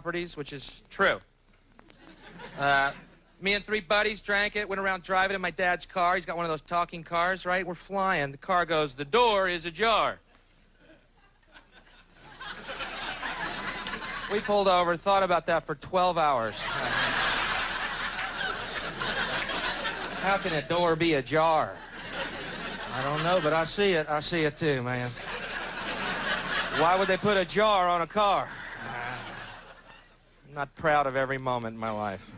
properties, which is true. Me and 3 buddies drank it, went around driving in my dad's car. He's got one of those talking cars, right? We're flying. The car goes, "The door is ajar." We pulled over, thought about that for 12 hours. How can a door be ajar? I don't know, but I see it. I see it too, man. Why would they put a jar on a car? I'm not proud of every moment in my life.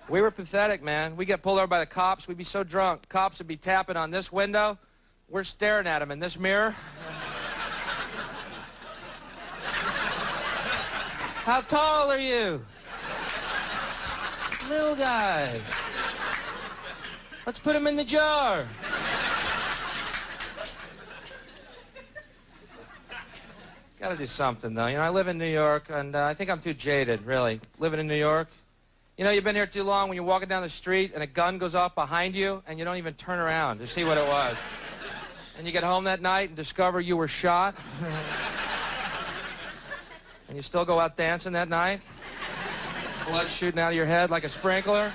We were pathetic, man. We get pulled over by the cops. We'd be so drunk. Cops would be tapping on this window. We're staring at them in this mirror. How tall are you? Little guy. Let's put him in the jar. Gotta do something, though. You know, I live in New York, and I think I'm too jaded, really, living in New York. You know, you've been here too long when you're walking down the street and a gun goes off behind you and you don't even turn around to see what it was. And you get home that night and discover you were shot. And you still go out dancing that night. Blood shooting out of your head like a sprinkler.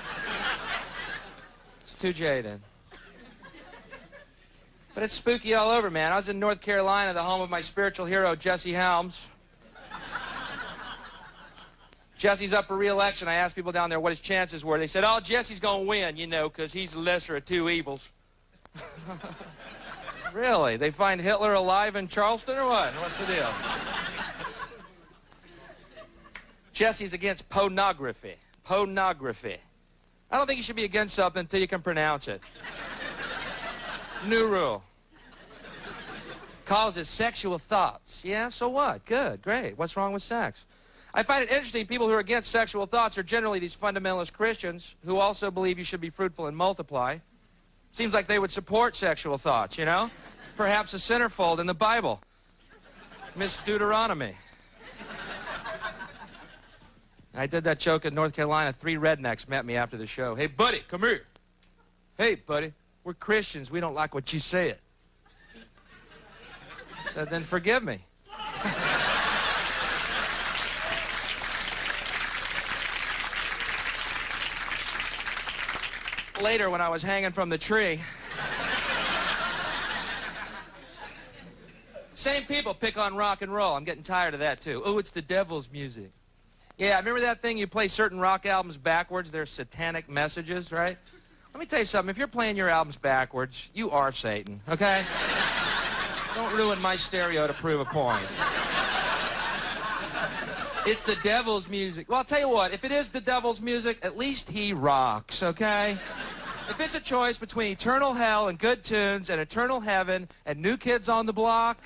It's too jaded. But it's spooky all over, man. I was in North Carolina, the home of my spiritual hero, Jesse Helms. Jesse's up for re-election. I asked people down there what his chances were. They said, "Oh, Jesse's going to win, you know, because he's the lesser of 2 evils." Really? They find Hitler alive in Charleston or what? What's the deal? Jesse's against pornography. Pornography. I don't think you should be against something until you can pronounce it. New rule. Causes sexual thoughts. Yeah, so what? Good, great. What's wrong with sex? I find it interesting people who are against sexual thoughts are generally these fundamentalist Christians who also believe you should be fruitful and multiply. Seems like they would support sexual thoughts, you know? Perhaps a centerfold in the Bible. Miss Deuteronomy. I did that joke in North Carolina. 3 rednecks met me after the show. "Hey, buddy, come here." "Hey, buddy, we're Christians. We don't like what you said." I said, "Then forgive me." Later, when I was hanging from the tree, same people pick on rock and roll. I'm getting tired of that, too. "Oh, it's the devil's music." Yeah, remember that thing? You play certain rock albums backwards. They're satanic messages, right? Let me tell you something. If you're playing your albums backwards, you are Satan, okay? Don't ruin my stereo to prove a point. It's the devil's music. Well, I'll tell you what. If it is the devil's music, at least he rocks, okay? If it's a choice between eternal hell and good tunes and eternal heaven and New Kids on the Block,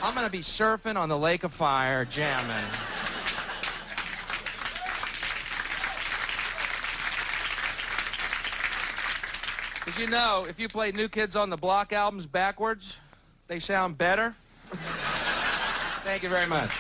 I'm going to be surfing on the lake of fire, jamming. Because you know, if you play New Kids on the Block albums backwards, they sound better. Thank you very much.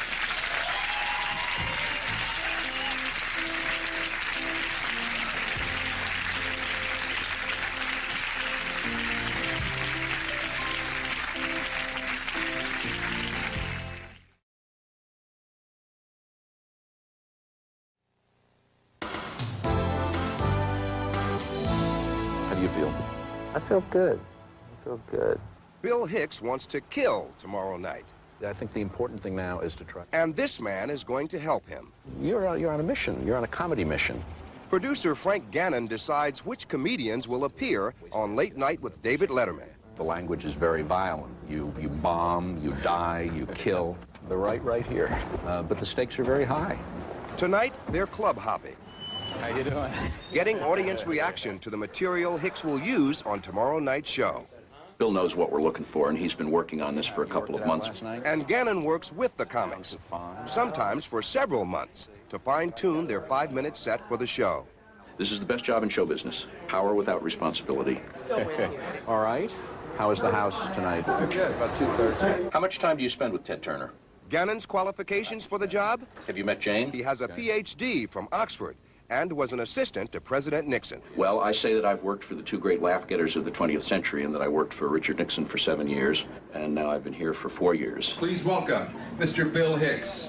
How do you feel? I feel good. I feel good. Bill Hicks wants to kill tomorrow night. I think the important thing now is to try. And this man is going to help him. You're on a mission. You're on a comedy mission. Producer Frank Gannon decides which comedians will appear on Late Night with David Letterman. The language is very violent. You bomb, you die, you kill. They're right here. But the stakes are very high. Tonight, they're club hopping. How you doing? Getting audience reaction to the material Hicks will use on tomorrow night's show. Bill knows what we're looking for, and he's been working on this for a couple of months. And Gannon works with the comics, sometimes for several months, to fine-tune their 5-minute set for the show. This is the best job in show business. Power without responsibility. All right. How is the house tonight? Good, about 2/3. How much time do you spend with Ted Turner? Gannon's qualifications for the job? Have you met Jane? He has a PhD from Oxford and was an assistant to President Nixon. Well, I say that I've worked for the two great laugh-getters of the 20th century, and that I worked for Richard Nixon for 7 years, and now I've been here for 4 years. Please welcome Mr. Bill Hicks.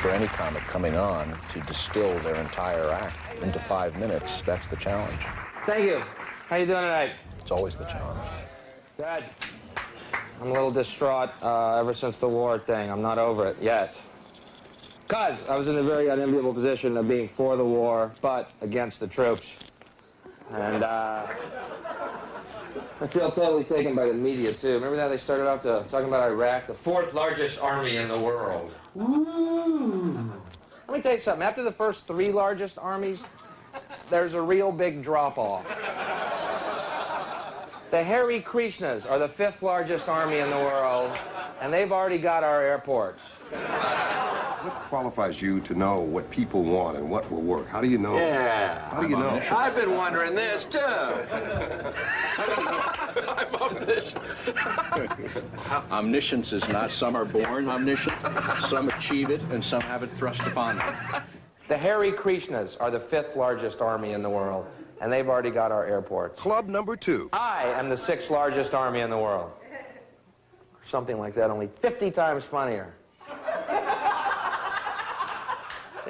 For any comic coming on to distill their entire act into 5 minutes, that's the challenge. Thank you. How you doing tonight? It's always the challenge. Good. I'm a little distraught ever since the war thing. I'm not over it yet. Because I was in a very unenviable position of being for the war, but against the troops. And I feel totally taken by the media, too. Remember that they started off talking about Iraq, the 4th largest army in the world. Ooh. Let me tell you something. After the first 3 largest armies, there's a real big drop-off. The Hare Krishnas are the 5th largest army in the world, and they've already got our airports. What qualifies you to know what people want and what will work? How do you know? Yeah. How do you know? I've been wondering this, too. I'm omniscient. Omniscience is not some are born omniscient, some achieve it, and some have it thrust upon them. The Hare Krishnas are the 5th largest army in the world, and they've already got our airports. Club number 2. I am the 6th largest army in the world. Something like that, only 50 times funnier.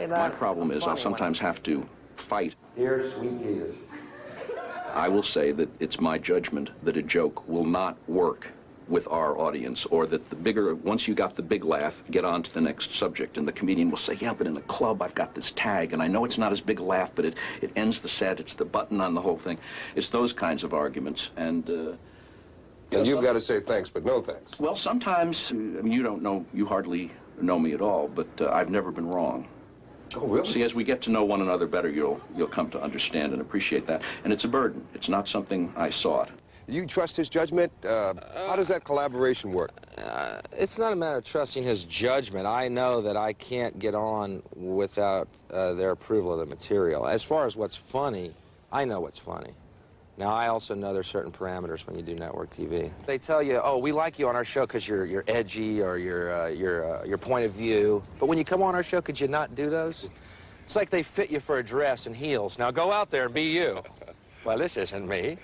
My problem is I sometimes have to fight. Dear sweet Jesus. I will say that it's my judgment that a joke will not work with our audience, or that once you got the big laugh, get on to the next subject. And the comedian will say, yeah, but in the club I've got this tag, and I know it's not as big a laugh, but it ends the set, it's the button on the whole thing. It's those kinds of arguments. And you've got to say thanks, but no thanks. Well, sometimes, I mean, you hardly know me at all, but I've never been wrong. Oh, really? See, as we get to know one another better, you'll come to understand and appreciate that. And it's a burden. It's not something I sought. You trust his judgment? How does that collaboration work? It's not a matter of trusting his judgment. I know that I can't get on without their approval of the material. As far as what's funny, I know what's funny. Now, I also know there's certain parameters when you do network TV. They tell you, oh, we like you on our show because you're edgy or your point of view. But when you come on our show, could you not do those? It's like they fit you for a dress and heels. Now go out there and be you. Well, this isn't me.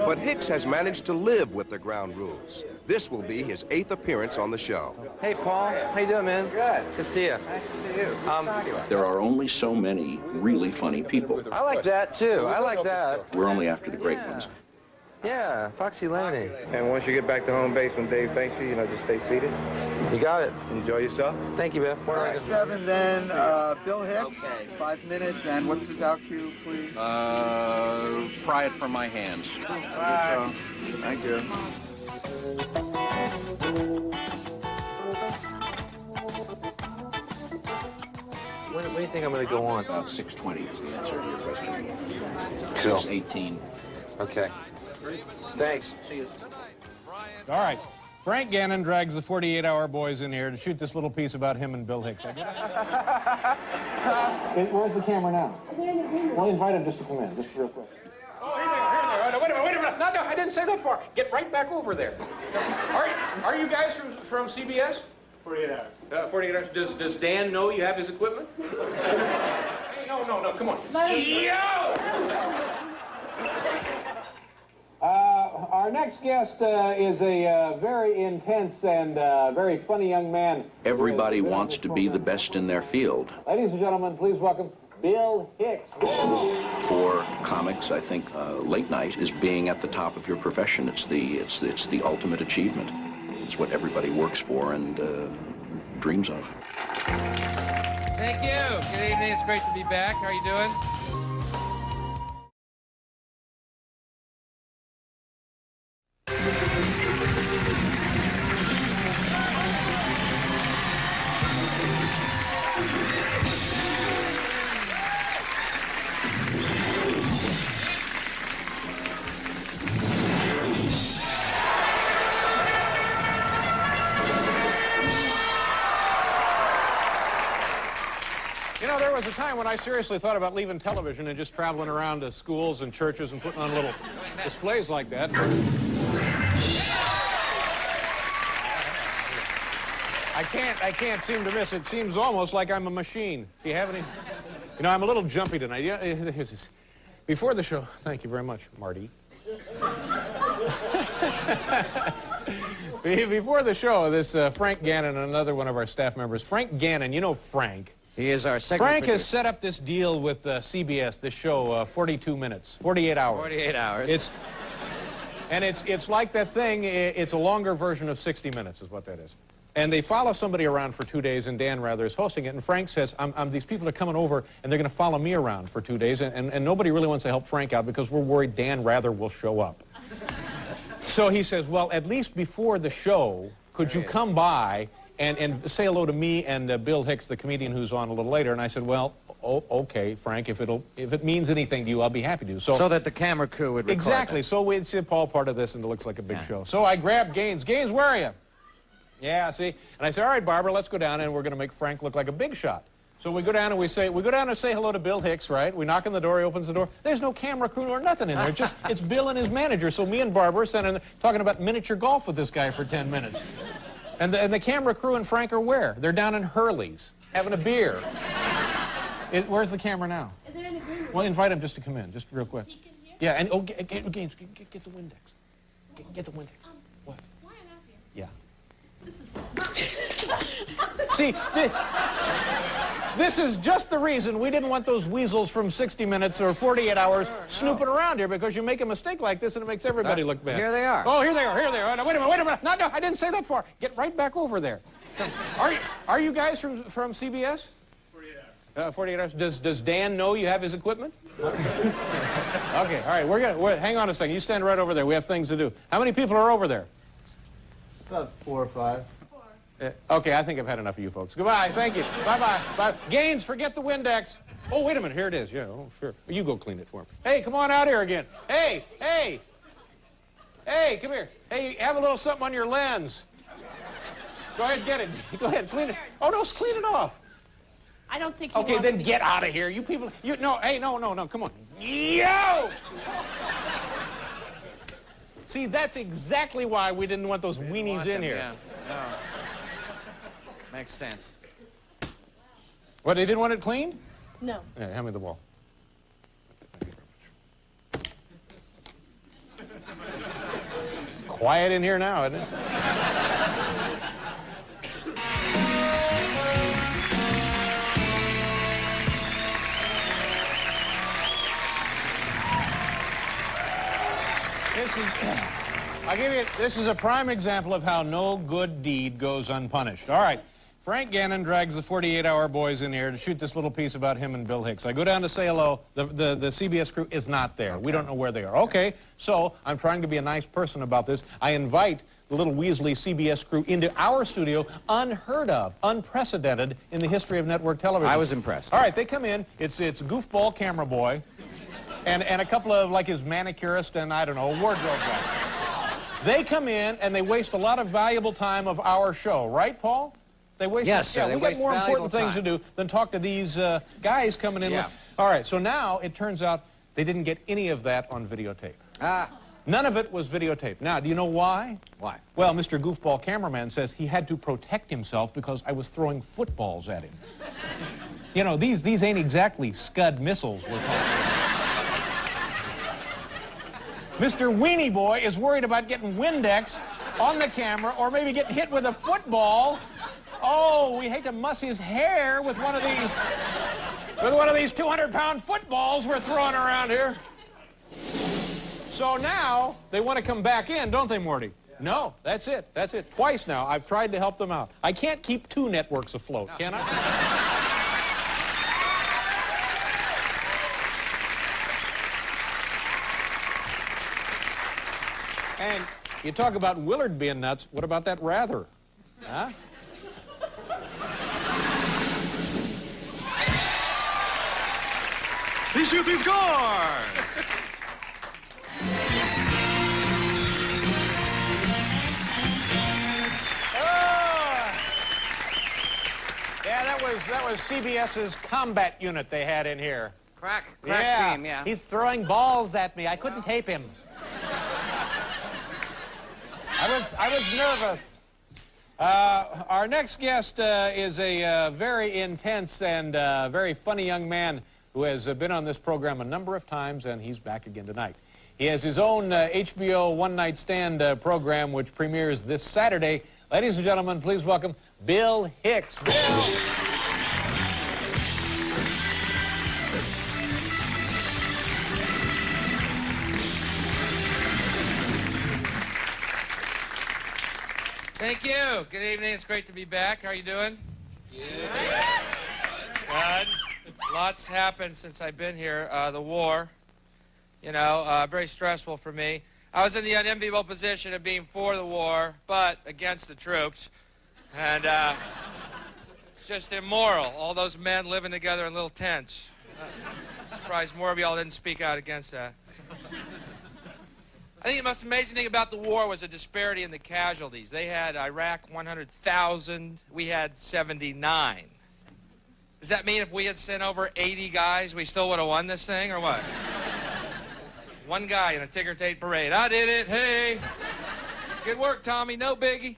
But Hicks has managed to live with the ground rules. This will be his 8th appearance on the show. Hey, Paul. How you doing, man? Good. Good to see you. Nice to see you. There are only so many really funny people. I like that, too. I like that. We're only after the great ones. Yeah, Foxy Laney. And once you get back to home base when Dave thanks you, just stay seated. You got it. Enjoy yourself. Thank you, Bill. All right, 7 then, Bill Hicks, 5 minutes, and what's his out cue, please? Pry it from my hands. Bye. Thank you. When do you think I'm going to go on? About 6:20 is the answer to your question. Cool. 6:18. Okay. Thanks. All right. Frank Gannon drags the 48-hour boys in here to shoot this little piece about him and Bill Hicks. I get it? Where's the camera now? Well, invite him just to come in, just real quick. Oh, here there. Wait a minute. No, I didn't say that far. Get right back over there. Are you guys from CBS? 48 hours. 48 hours. Does Dan know you have his equipment? Hey, no, come on. Yo! Our next guest is a very intense and very funny young man. Everybody wants to be the best in their field. Ladies and gentlemen, please welcome Bill Hicks. For comics, I think late night is being at the top of your profession. It's the ultimate achievement. It's what everybody works for and dreams of. Thank you. Good evening. It's great to be back. How are you doing? There was a time when I seriously thought about leaving television and just traveling around to schools and churches and putting on little displays like that. I can't seem to miss it. Seems almost like I'm a machine. Do you have any? You know, I'm a little jumpy tonight. Yeah, here's this. Before the show, thank you very much, Marty. Before the show, this Frank Gannon, another one of our staff members. Frank Gannon, you know Frank. He is our second Frank producer. has set up this deal with CBS, this show, 42 minutes, 48 hours. 48 hours. It's like that thing, it's a longer version of 60 Minutes is what that is. And they follow somebody around for 2 days, and Dan Rather is hosting it, and Frank says, these people are coming over, and they're going to follow me around for 2 days, and nobody really wants to help Frank out because we're worried Dan Rather will show up. So he says, well, at least before the show, could you come by and say hello to me and Bill Hicks, the comedian who's on a little later? And I said, well, okay, Frank, if it means anything to you, I'll be happy to. So that the camera crew would record exactly. that. So it's all part of this, and it looks like a big show. So I grabbed Gaines. Gaines, where are you? Yeah, see? And I said, all right, Barbara, let's go down, and we're going to make Frank look like a big shot. So we go down and say hello to Bill Hicks, right? We knock on the door, he opens the door. There's no camera crew or nothing in there. It's Bill and his manager. So me and Barbara are sitting talking about miniature golf with this guy for 10 minutes. And the camera crew and Frank are where? They're down in Hurley's, having a beer. Where's the camera now? They're in the green room. Well, invite him just to come in, just real quick. He can hear? Yeah, and Gaines, get the Windex. Get the Windex. What? Why am I here? Yeah. This is See, this is just the reason we didn't want those weasels from 60 Minutes or 48 Hours snooping around here, because you make a mistake like this and it makes everybody look bad. Here they are. Oh, here they are. Oh, no, wait a minute. No, I didn't say that far. Get right back over there. Are you guys from CBS? 48 Hours. Does Dan know you have his equipment? Okay, all right. Hang on a second. You stand right over there. We have things to do. How many people are over there? About 4 or 5. Okay, I think I've had enough of you folks. Goodbye. Thank you. Bye-bye. Bye. Gaines, forget the Windex. Oh, wait a minute. Here it is. Yeah, oh, sure. You go clean it for me. Hey, come on out here again. Hey, come here. Hey, have a little something on your lens. Go ahead, get it. Go ahead, clean it. Oh, no, clean it off. I don't think he Okay, then get out of here. You people, no, come on. Yo! See, that's exactly why we didn't want those weenies in here. Yeah. No. Makes sense. What, they didn't want it cleaned? No. Yeah, hand me the ball. Quiet in here now, isn't it? This is a prime example of how no good deed goes unpunished. All right, Frank Gannon drags the 48-hour boys in here to shoot this little piece about him and Bill Hicks. I go down to say hello. The CBS crew is not there. Okay. We don't know where they are. Okay, so I'm trying to be a nice person about this. I invite the little Weasley CBS crew into our studio, unheard of, unprecedented in the history of network television. I was impressed. All right, they come in. It's goofball camera boy. And a couple of, like, his manicurist and, I don't know, wardrobe guy. They come in and they waste a lot of valuable time of our show. Right, Paul? They waste. Yes, sir. Yeah, we got more important things to do than talk to these guys coming in. Yeah. All right, so now it turns out they didn't get any of that on videotape. None of it was videotaped. Now, do you know why? Why? Well, Mr. Goofball Cameraman says he had to protect himself because I was throwing footballs at him. You know, these ain't exactly Scud missiles we're talking. Mr. Weenie Boy is worried about getting Windex on the camera or maybe getting hit with a football. Oh, we hate to muss his hair with one of these 200-pound footballs we're throwing around here. So now they want to come back in, don't they, Morty? No, that's it. That's it. Twice now I've tried to help them out. I can't keep two networks afloat, can I? And you talk about Willard being nuts. What about that Rather? Huh? He shoots, he scores! Yeah, that was CBS's combat unit they had in here. Crack team, yeah. He's throwing balls at me. I couldn't tape him. I was nervous. Our next guest is a very intense and very funny young man who has been on this program a number of times, and he's back again tonight. He has his own HBO One Night Stand program, which premieres this Saturday. Ladies and gentlemen, please welcome Bill Hicks. Bill! Thank you. Good evening. It's great to be back. How are you doing? Good. Good. Lots happened since I've been here. The war, you know, very stressful for me. I was in the unenviable position of being for the war, but against the troops. And it's just immoral. All those men living together in little tents. Surprised more of y'all didn't speak out against that. I think the most amazing thing about the war was the disparity in the casualties. They had Iraq 100,000. We had 79. Does that mean if we had sent over 80 guys, we still would have won this thing, or what? One guy in a ticker tape parade. I did it. Hey. Good work, Tommy. No biggie.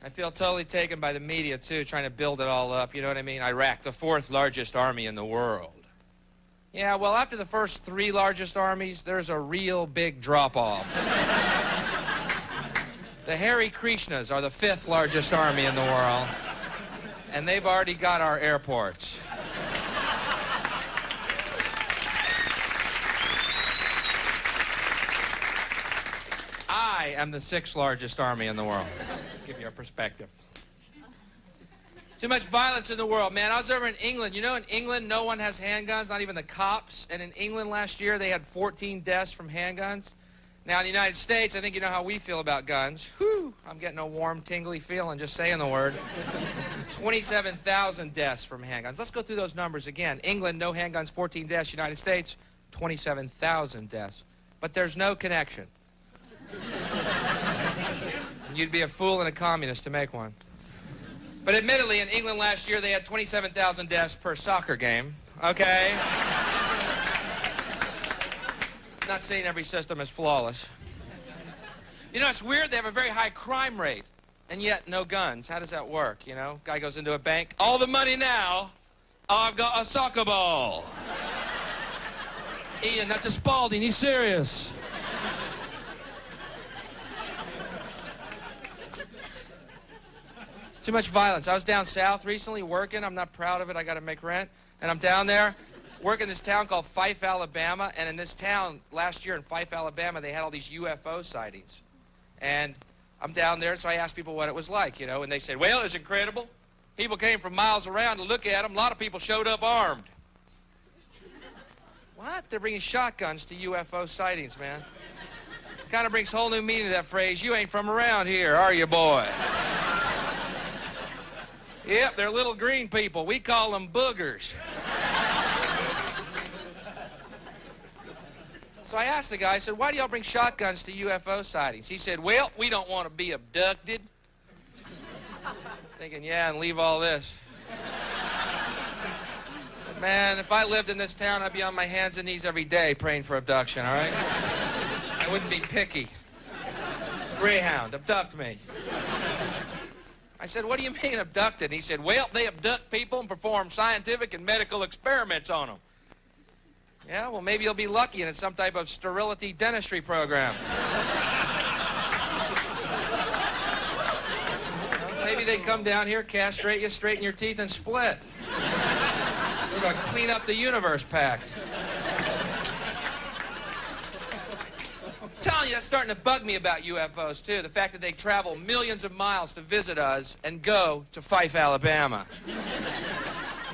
I feel totally taken by the media, too, trying to build it all up. You know what I mean? Iraq, the fourth largest army in the world. Yeah, well, after the first three largest armies, there's a real big drop-off. The Hare Krishnas are the fifth largest army in the world, and they've already got our airports. I am the sixth largest army in the world. Let's give you a perspective. Too much violence in the world, man. I was over in England. You know, in England, no one has handguns, not even the cops. And in England last year, they had 14 deaths from handguns. Now, in the United States, I think you know how we feel about guns. Whew, I'm getting a warm, tingly feeling just saying the word. 27,000 deaths from handguns. Let's go through those numbers again. England, no handguns, 14 deaths. United States, 27,000 deaths. But there's no connection. You'd be a fool and a communist to make one. But admittedly, in England last year, they had 27,000 deaths per soccer game. Okay? Not saying every system is flawless. You know, it's weird. They have a very high crime rate, and yet no guns. How does that work, you know? Guy goes into a bank. All the money now. I've got a soccer ball. Ian, that's a Spalding. He's serious. Too much violence. I was down south recently working. I'm not proud of it. I got to make rent. And I'm down there working in this town called Fife, Alabama. And in this town, last year in Fife, Alabama, they had all these UFO sightings. And I'm down there, so I asked people what it was like, you know. And they said, well, it was incredible. People came from miles around to look at them. A lot of people showed up armed. What? They're bringing shotguns to UFO sightings, man. Kind of brings whole new meaning to that phrase. You ain't from around here, are you, boy? Yep, they're little green people. We call them boogers. So I asked the guy, I said, why do y'all bring shotguns to UFO sightings? He said, well, we don't want to be abducted. Thinking, yeah, and leave all this. Said, man, if I lived in this town, I'd be on my hands and knees every day praying for abduction, all right? I wouldn't be picky. Greyhound, abduct me. I said, what do you mean abducted? And he said, well, they abduct people and perform scientific and medical experiments on them. Yeah, well, maybe you'll be lucky and it's some type of sterility dentistry program. Maybe they come down here, castrate you, straighten your teeth, and split. We're going to clean up the universe pact. I'm telling you, that's starting to bug me about UFOs, too. The fact that they travel millions of miles to visit us and go to Fife, Alabama.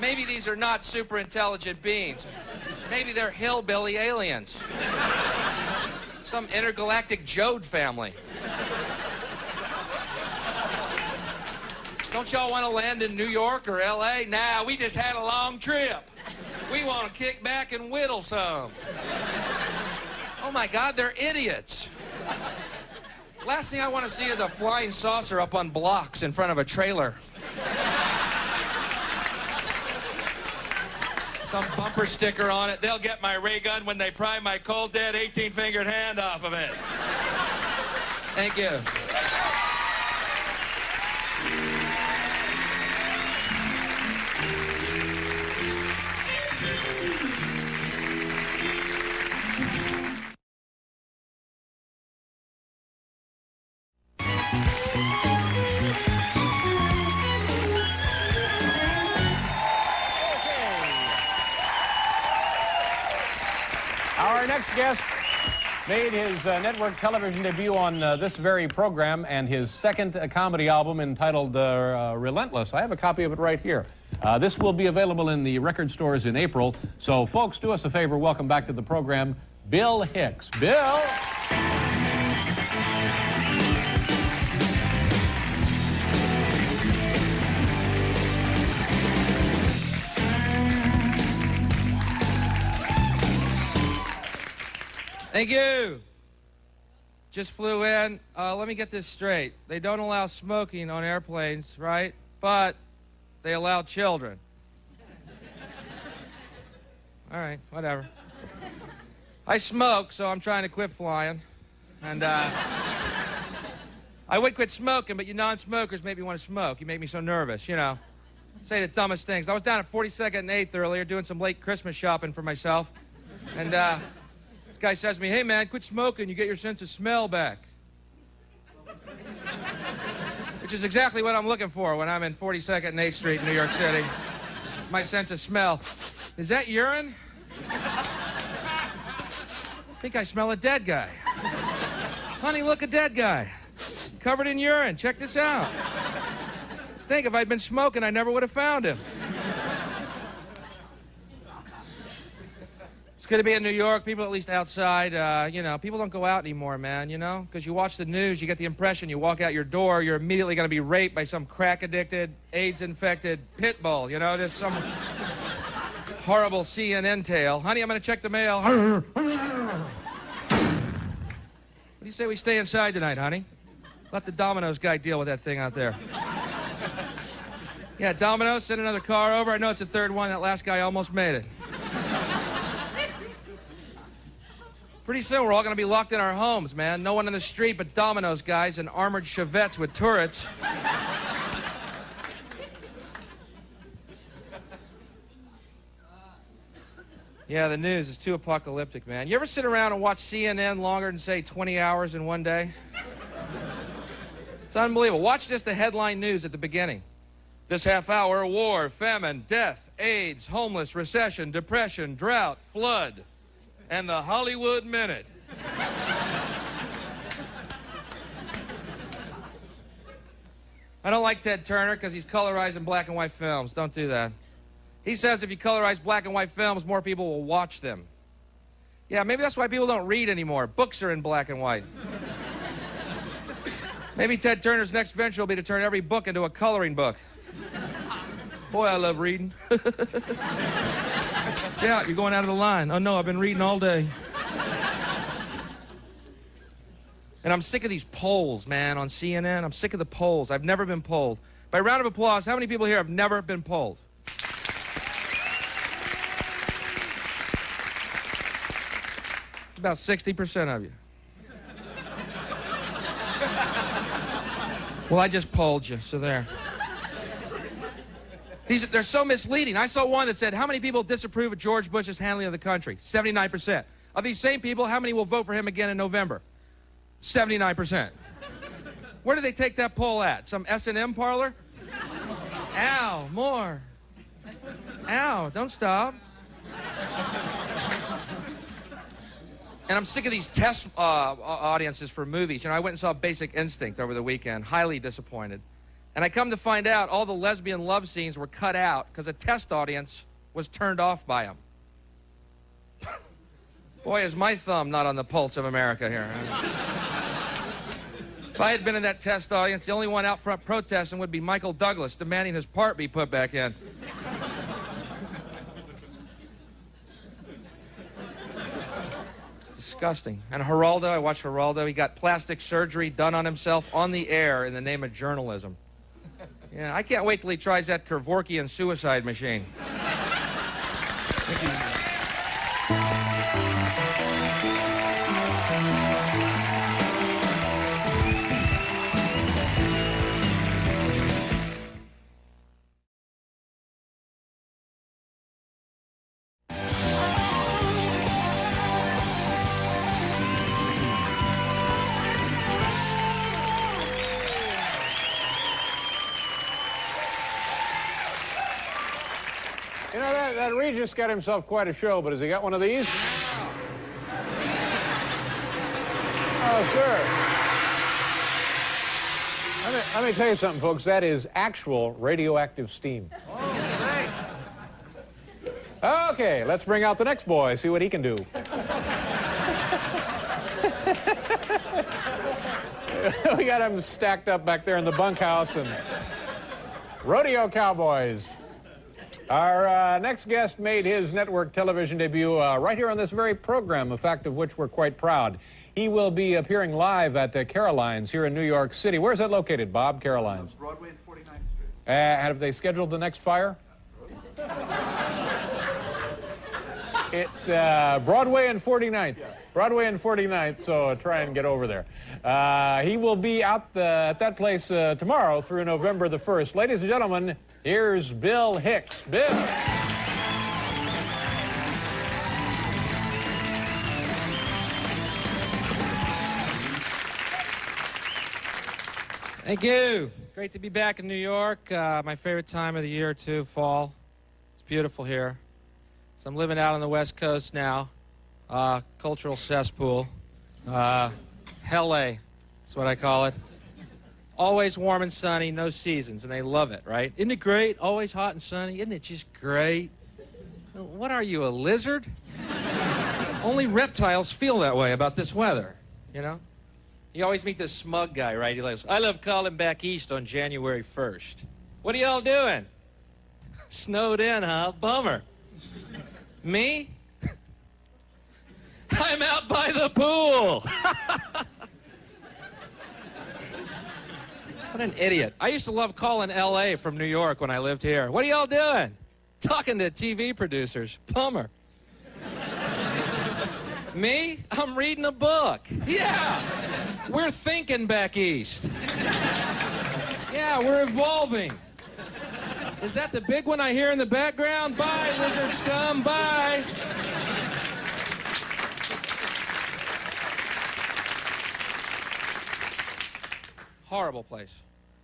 Maybe these are not super intelligent beings. Maybe they're hillbilly aliens. Some intergalactic Jode family. Don't y'all want to land in New York or L.A.? Nah, we just had a long trip. We want to kick back and whittle some. Oh, my God, they're idiots. Last thing I want to see is a flying saucer up on blocks in front of a trailer. Some bumper sticker on it. They'll get my ray gun when they pry my cold, dead 18-fingered hand off of it. Thank you. Our next guest made his network television debut on this very program and his second comedy album entitled Relentless. I have a copy of it right here. This will be available in the record stores in April. So, folks, do us a favor. Welcome back to the program, Bill Hicks. Bill! Thank you. Just flew in. Let me get this straight. They don't allow smoking on airplanes, right? But they allow children. All right, whatever. I smoke, so I'm trying to quit flying. And I would quit smoking, but you non-smokers make me want to smoke. You make me so nervous, you know. Say the dumbest things. I was down at 42nd and 8th earlier doing some late Christmas shopping for myself. And this guy says to me, "Hey, man, quit smoking. You get your sense of smell back." Which is exactly what I'm looking for when I'm in 42nd and 8th Street in New York City. My sense of smell. Is that urine? I think I smell a dead guy. Honey, look, a dead guy. Covered in urine. Check this out. Just think, if I'd been smoking, I never would have found him. It's good to be in New York. People, at least outside, you know, people don't go out anymore, man, you know? Because you watch the news, you get the impression you walk out your door, you're immediately going to be raped by some crack-addicted, AIDS-infected pit bull, you know? There's some horrible CNN tale. Honey, I'm going to check the mail. What do you say we stay inside tonight, honey? Let the Domino's guy deal with that thing out there. Yeah, Domino's, send another car over. I know it's the third one. That last guy almost made it. Pretty soon, we're all going to be locked in our homes, man. No one in the street but Domino's guys and armored Chevettes with turrets. Yeah, the news is too apocalyptic, man. You ever sit around and watch CNN longer than, say, 20 hours in one day? It's unbelievable. Watch just the headline news at the beginning. This half hour, war, famine, death, AIDS, homeless, recession, depression, drought, flood, and the Hollywood Minute. I don't like Ted Turner because he's colorizing black and white films. Don't do that. He says if you colorize black and white films, more people will watch them. Yeah, maybe that's why people don't read anymore. Books are in black and white. Maybe Ted Turner's next venture will be to turn every book into a coloring book. Boy, I love reading. Yeah, you're going out of the line. Oh, no, I've been reading all day. And I'm sick of these polls, man, on CNN. I'm sick of the polls. I've never been polled. By round of applause, how many people here have never been polled? About 60% of you. Well, I just polled you, so there. They're so misleading. I saw one that said, how many people disapprove of George Bush's handling of the country? 79%. Of these same people, how many will vote for him again in November? 79%. Where did they take that poll at? Some S&M parlor? Ow, more. Ow, don't stop. And I'm sick of these test audiences for movies. You know, I went and saw Basic Instinct over the weekend. Highly disappointed. And I come to find out all the lesbian love scenes were cut out because a test audience was turned off by them. Boy, is my thumb not on the pulse of America here. If I had been in that test audience, the only one out front protesting would be Michael Douglas, demanding his part be put back in. It's disgusting. And Geraldo, I watched Geraldo. He got plastic surgery done on himself on the air in the name of journalism. Yeah, I can't wait till he tries that Kevorkian suicide machine. know, that Regis got himself quite a show, but has he got one of these? Oh, sure. Let me tell you something, folks. That is actual radioactive steam. Oh, great. Okay, let's bring out the next boy, see what he can do. We got him stacked up back there in the bunkhouse, and rodeo cowboys. Our next guest made his network television debut right here on this very program, a fact of which we're quite proud. He will be appearing live at Caroline's here in New York City. Where's that located, Bob, Caroline's? Broadway and 49th Street. Have they scheduled the next fire? It's Broadway and 49th. Broadway and 49th, so try and get over there. He will be out at that place tomorrow through November the 1st. Ladies and gentlemen, here's Bill Hicks. Bill. Thank you. Great to be back in New York. My favorite time of the year, too, fall. It's beautiful here. So I'm living out on the West Coast now. Cultural cesspool. Hell-A, that's what I call it. Always warm and sunny, no seasons, and they love it, right? Isn't it great? Always hot and sunny. Isn't it just great? What are you, a lizard? Only reptiles feel that way about this weather, you know? You always meet this smug guy, right? He goes, I love calling back east on January 1st. What are y'all doing? Snowed in, huh? Bummer. Me? I'm out by the pool. What an idiot. I used to love calling L.A. from New York when I lived here. What are y'all doing? Talking to TV producers. Bummer. Me? I'm reading a book. Yeah. We're thinking back east. Yeah, we're evolving. Is that the big one I hear in the background? Bye, lizard scum. Bye. Horrible place.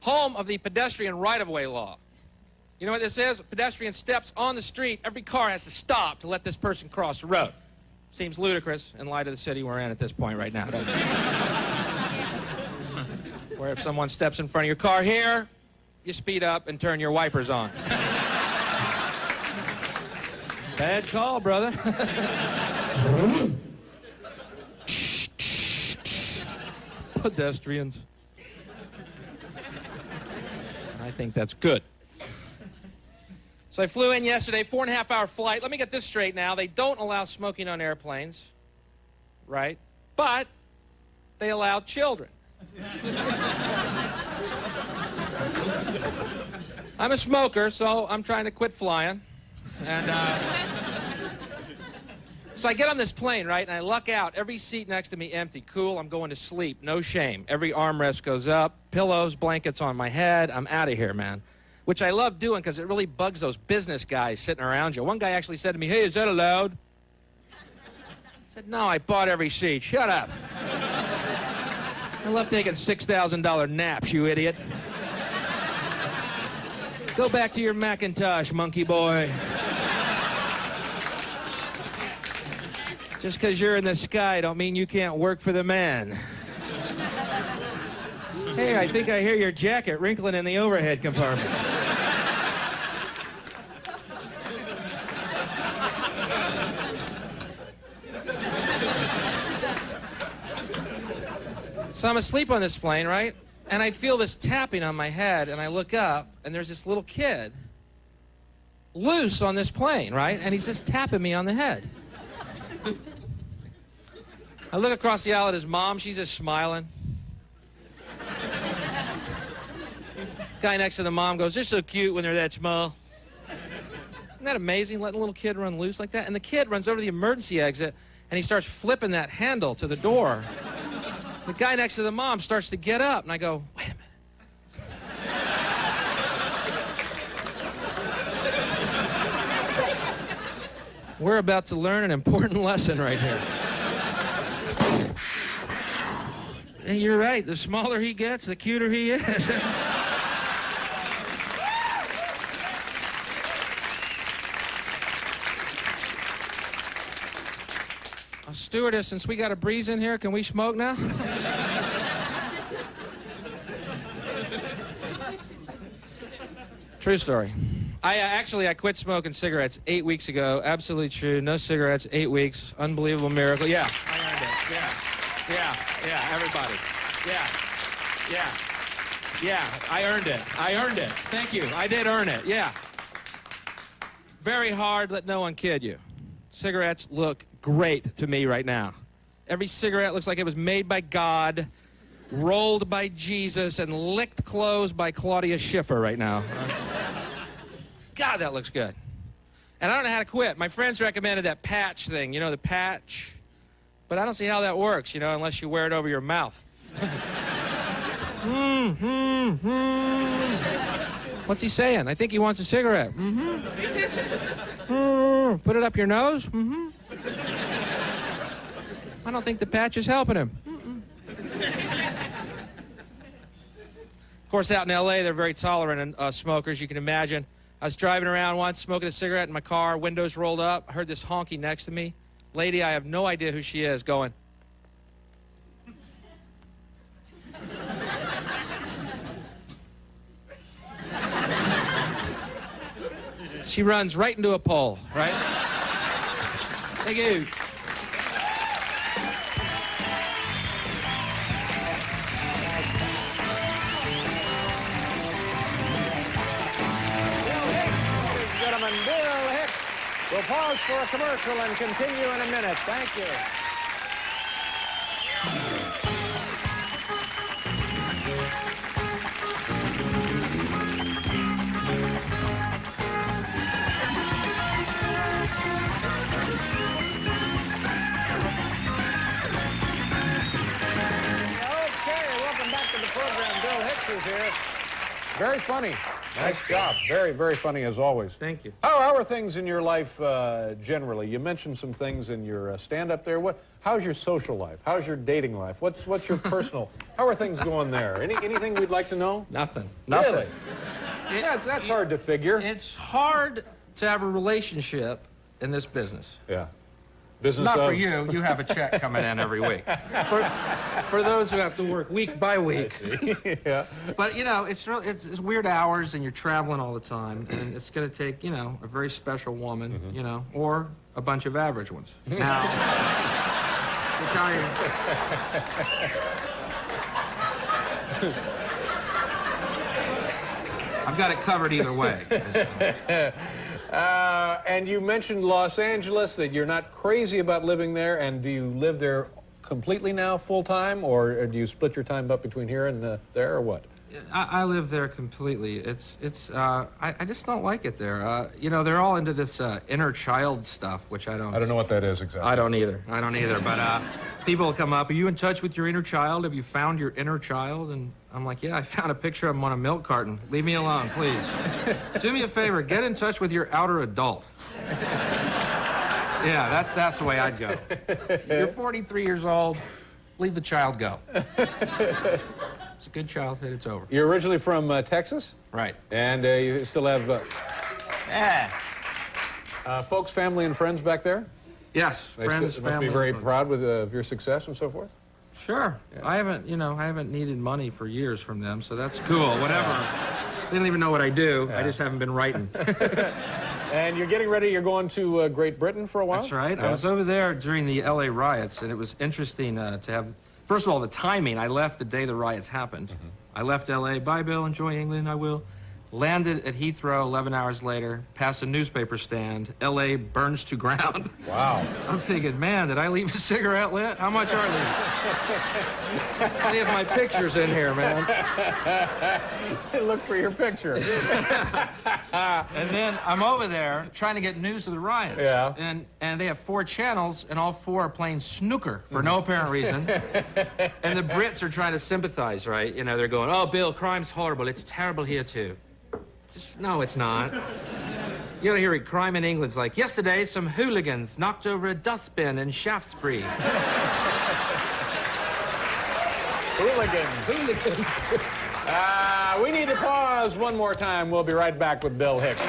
Home of the pedestrian right-of-way law. You know what this is? A pedestrian steps on the street, every car has to stop to let this person cross the road. Seems ludicrous in light of the city we're in at this point right now, doesn't it? Where if someone steps in front of your car here, you speed up and turn your wipers on. Bad call, brother. Pedestrians. I think that's good. So I flew in yesterday, 4.5-hour flight. Let me get this straight now. They don't allow smoking on airplanes, right? But they allow children. I'm a smoker, so I'm trying to quit flying. And so I get on this plane, right, and I luck out. Every seat next to me empty. Cool, I'm going to sleep. No shame. Every armrest goes up. Pillows, blankets on my head. I'm out of here, man. Which I love doing because it really bugs those business guys sitting around you. One guy actually said to me, hey, is that allowed? I said, no, I bought every seat. Shut up. I love taking $6,000 naps, you idiot. Go back to your Macintosh, monkey boy. Just because you're in the sky don't mean you can't work for the man. Hey, I think I hear your jacket wrinkling in the overhead compartment. So I'm asleep on this plane, right? And I feel this tapping on my head, and I look up, and there's this little kid loose on this plane, right? And he's just tapping me on the head. I look across the aisle at his mom. She's just smiling. Guy next to the mom goes, they're so cute when they're that small. Isn't that amazing, letting a little kid run loose like that? And the kid runs over to the emergency exit, and he starts flipping that handle to the door. The guy next to the mom starts to get up, and I go, wait a minute. We're about to learn an important lesson right here. And you're right, the smaller he gets, the cuter he is. Stewardess, since we got a breeze in here, can we smoke now? True story. I quit smoking cigarettes 8 weeks ago. Absolutely true. No cigarettes, 8 weeks. Unbelievable miracle. Yeah, I earned it. Yeah, everybody. Yeah, I earned it. Thank you. I did earn it, yeah. Very hard, let no one kid you. Cigarettes look great to me right now. Every cigarette looks like it was made by God, rolled by Jesus, and licked closed by Claudia Schiffer right now. God, that looks good. And I don't know how to quit. My friends recommended that patch thing, you know, the patch. But I don't see how that works, you know, unless you wear it over your mouth. What's he saying? I think he wants a cigarette. Put it up your nose. I don't think the patch is helping him. Of course, out in L.A., they're very tolerant of smokers, you can imagine. I was driving around once, smoking a cigarette in my car, windows rolled up. I heard this honky next to me. Lady, I have no idea who she is, going. She runs right into a pole, right? Thank you. Bill Hicks. We'll pause for a commercial and continue in a minute. Thank you. Okay, welcome back to the program. Bill Hicks is here. Very funny. Nice job. Very, very funny as always. Thank you. How are things in your life generally? You mentioned some things in your stand-up there. How's your social life? How's your dating life? What's your personal? How are things going there? Anything we'd like to know? Nothing. Really? That's hard to figure. It's hard to have a relationship in this business. Yeah. Business Not of... for you. You have a check coming in every week. For those who have to work week by week. I see. Yeah. But, you know, it's weird hours, and you're traveling all the time, and it's going to take, you know, a very special woman, you know, or a bunch of average ones. Now, to tell you... I've got it covered either way. And you mentioned Los Angeles, that you're not crazy about living there, and do you live there completely now, full-time, or do you split your time up between here and there, or what? I live there completely. I just don't like it there. You know, they're all into this inner child stuff, which I don't know what that is exactly. I don't either. But people come up, are you in touch with your inner child? Have you found your inner child? And I'm like, yeah, I found a picture of him on a milk carton. Leave me alone, please. Do me a favor, get in touch with your outer adult. Yeah, that's the way I'd go. You're 43 years old, leave the child go. It's a good childhood, it's over. You're originally from Texas? Right. And you still have folks, family, and friends back there? Yes, friends, must be very proud of your success and so forth? Sure. Yeah. I haven't needed money for years from them, so that's cool. Whatever. They don't even know what I do. Yeah. I just haven't been writing. And you're getting ready. You're going to Great Britain for a while? That's right. Yeah. I was over there during the L.A. riots, and it was interesting to have... First of all, the timing. I left the day the riots happened. I left L.A. Bye, Bill. Enjoy England. I will. Landed at Heathrow 11 hours later, past a newspaper stand. L.A. burns to ground. Wow. I'm thinking, man, did I leave a cigarette lit? How much are these? I have my pictures in here, man. Look for your picture. And then I'm over there trying to get news of the riots. Yeah. And they have 4 channels, and all 4 are playing snooker for no apparent reason. And the Brits are trying to sympathize, right? You know, they're going, oh, Bill, crime's horrible. It's terrible here, too. No, it's not. You ought to hear it. Crime in England's like, yesterday, some hooligans knocked over a dustbin in Shaftesbury. Hooligans. We need to pause one more time. We'll be right back with Bill Hicks.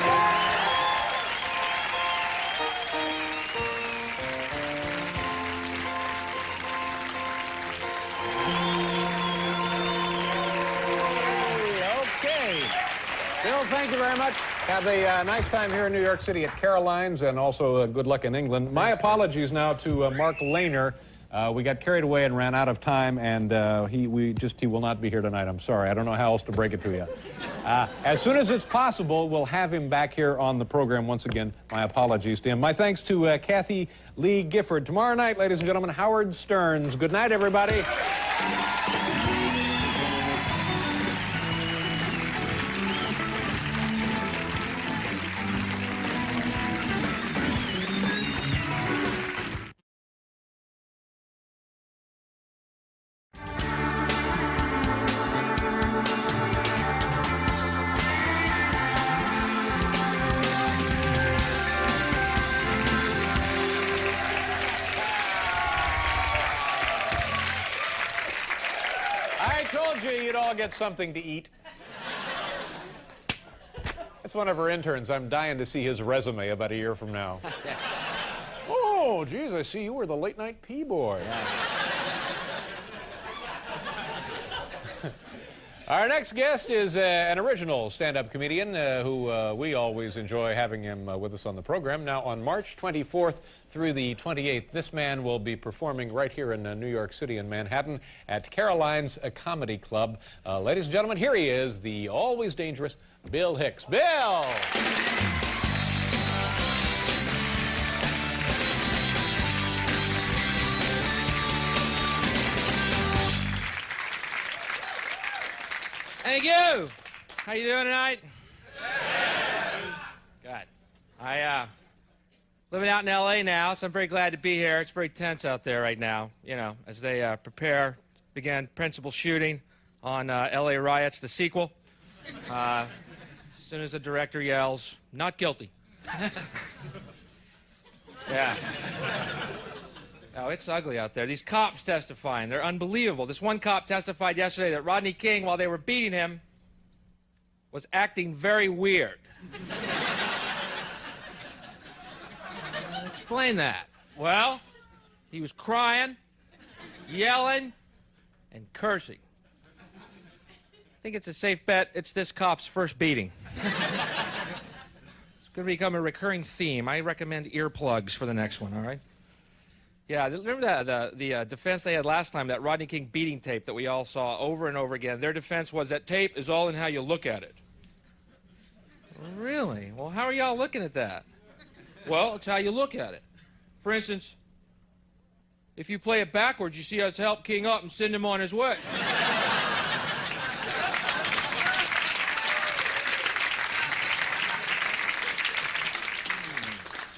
thank you very much. Have a nice time here in New York City at Caroline's, and also good luck in England. My apologies now to Mark Lehner. We got carried away and ran out of time, and he will not be here tonight. I'm sorry. I don't know how else to break it to you. As soon as it's possible, we'll have him back here on the program once again. My apologies to him. My thanks to Kathy Lee Gifford. Tomorrow night, ladies and gentlemen, Howard Stearns. Good night, everybody. You'd all get something to eat. That's one of our interns. I'm dying to see his resume about a year from now. Oh, geez, I see you were the late night P-boy. Our next guest is an original stand-up comedian who we always enjoy having him with us on the program. Now, on March 24th through the 28th, this man will be performing right here in New York City in Manhattan at Caroline's Comedy Club. Ladies and gentlemen, here he is, the always dangerous Bill Hicks. Bill! Thank you. How you doing tonight? Good. Living out in L.A. now, so I'm very glad to be here. It's very tense out there right now, you know, as they prepare to begin principal shooting on L.A. Riots, the sequel. As soon as the director yells, "Not guilty." Yeah. Oh, it's ugly out there. These cops testifying, they're unbelievable. This one cop testified yesterday that Rodney King, while they were beating him, was acting very weird. Explain that. Well, he was crying, yelling, and cursing. I think it's a safe bet it's this cop's first beating. It's going to become a recurring theme. I recommend earplugs for the next one, all right? Yeah, remember that the defense they had last time, that Rodney King beating tape that we all saw over and over again? Their defense was that tape is all in how you look at it. Really? Well, how are y'all looking at that? Well, it's how you look at it. For instance, if you play it backwards, you see us help King up and send him on his way.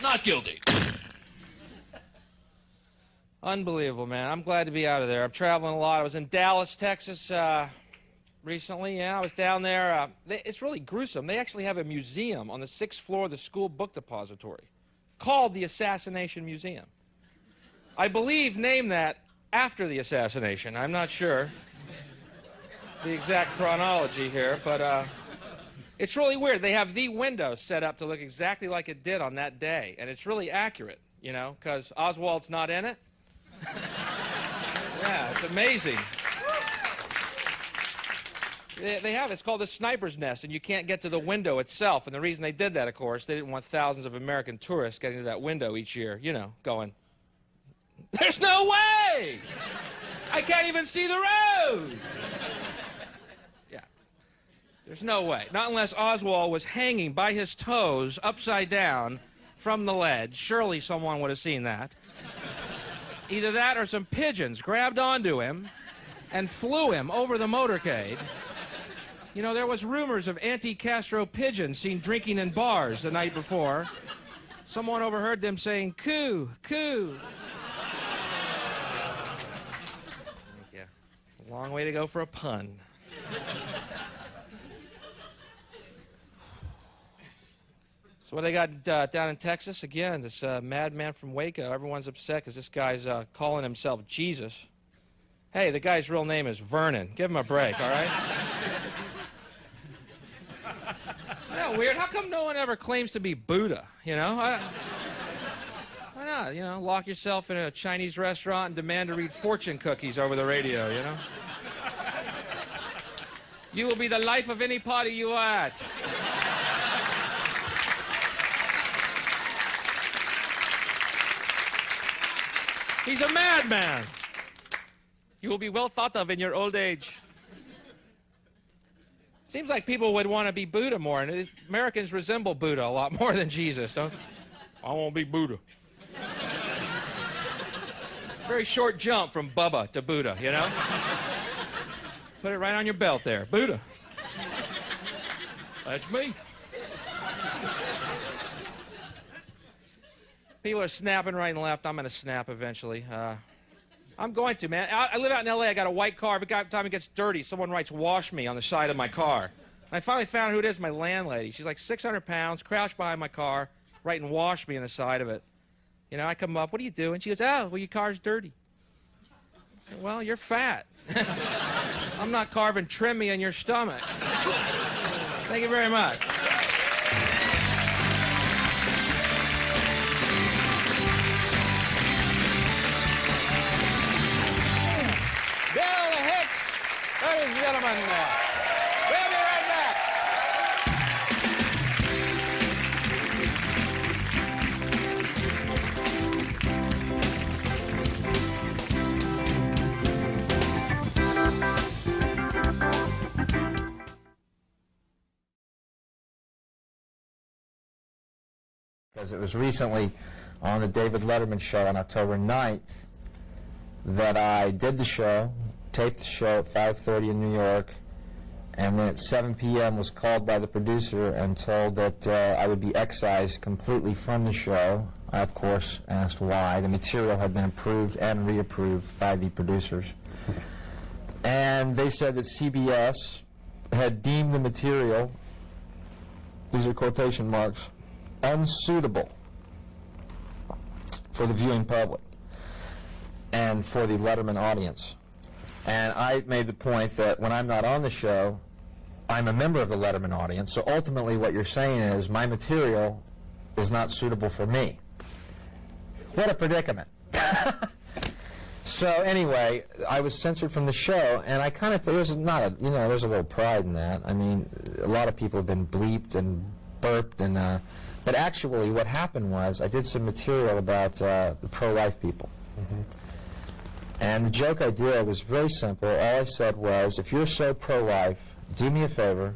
Not guilty. Unbelievable, man. I'm glad to be out of there. I'm traveling a lot. I was in Dallas, Texas recently. Yeah, I was down there. It's really gruesome. They actually have a museum on the 6th floor of the school book depository called the Assassination Museum. I believe named that after the assassination. I'm not sure the exact chronology here, but it's really weird. They have the window set up to look exactly like it did on that day, and it's really accurate, you know, because Oswald's not in it. Yeah, it's amazing. They have, it's called the sniper's nest, and you can't get to the window itself. And the reason they did that, of course, they didn't want thousands of American tourists getting to that window each year, you know, going, "There's no way! I can't even see the road!" Yeah. There's no way. Not unless Oswald was hanging by his toes, upside down, from the ledge. Surely someone would have seen that. Either that or some pigeons grabbed onto him and flew him over the motorcade. You know, there was rumors of anti-Castro pigeons seen drinking in bars the night before. Someone overheard them saying, "Coo, coo." Thank you. It's a long way to go for a pun. So what they got down in Texas, again, this madman from Waco, everyone's upset because this guy's calling himself Jesus. Hey, the guy's real name is Vernon. Give him a break, all right? Isn't that weird? How come no one ever claims to be Buddha, you know? Why not, you know, lock yourself in a Chinese restaurant and demand to read fortune cookies over the radio, you know? You will be the life of any party you are at. He's a madman. You will be well thought of in your old age. Seems like people would want to be Buddha more, and Americans resemble Buddha a lot more than Jesus, don't they? I want to be Buddha. Very short jump from Bubba to Buddha, you know? Put it right on your belt there. Buddha. That's me. People are snapping right and left. I'm going to snap eventually. I'm going to, man. I live out in L.A. I got a white car. Every time it gets dirty, someone writes "wash me" on the side of my car. And I finally found out who it is, my landlady. She's like 600 pounds, crouched behind my car, writing "wash me" on the side of it. You know, I come up, what do you do? And she goes, oh, well, your car's dirty. I said, well, you're fat. I'm not carving trim me in your stomach. Thank you very much. Bill Hicks, ladies and gentlemen. We'll be right back. Because it was recently on the David Letterman show on October 9th that I did the show, taped the show at 5:30 in New York, and then at 7 p.m. was called by the producer and told that I would be excised completely from the show. I, of course, asked why. The material had been approved and reapproved by the producers. And they said that CBS had deemed the material, these are quotation marks, unsuitable for the viewing public and for the Letterman audience. And I made the point that when I'm not on the show, I'm a member of the Letterman audience, so ultimately what you're saying is my material is not suitable for me. What a predicament. So anyway, I was censored from the show, and I kind of, there's not a, you know, there's a little pride in that. I mean, a lot of people have been bleeped and burped, and but actually what happened was I did some material about the pro-life people. Mm-hmm. And the joke I did was very simple. All I said was, if you're so pro-life, do me a favor,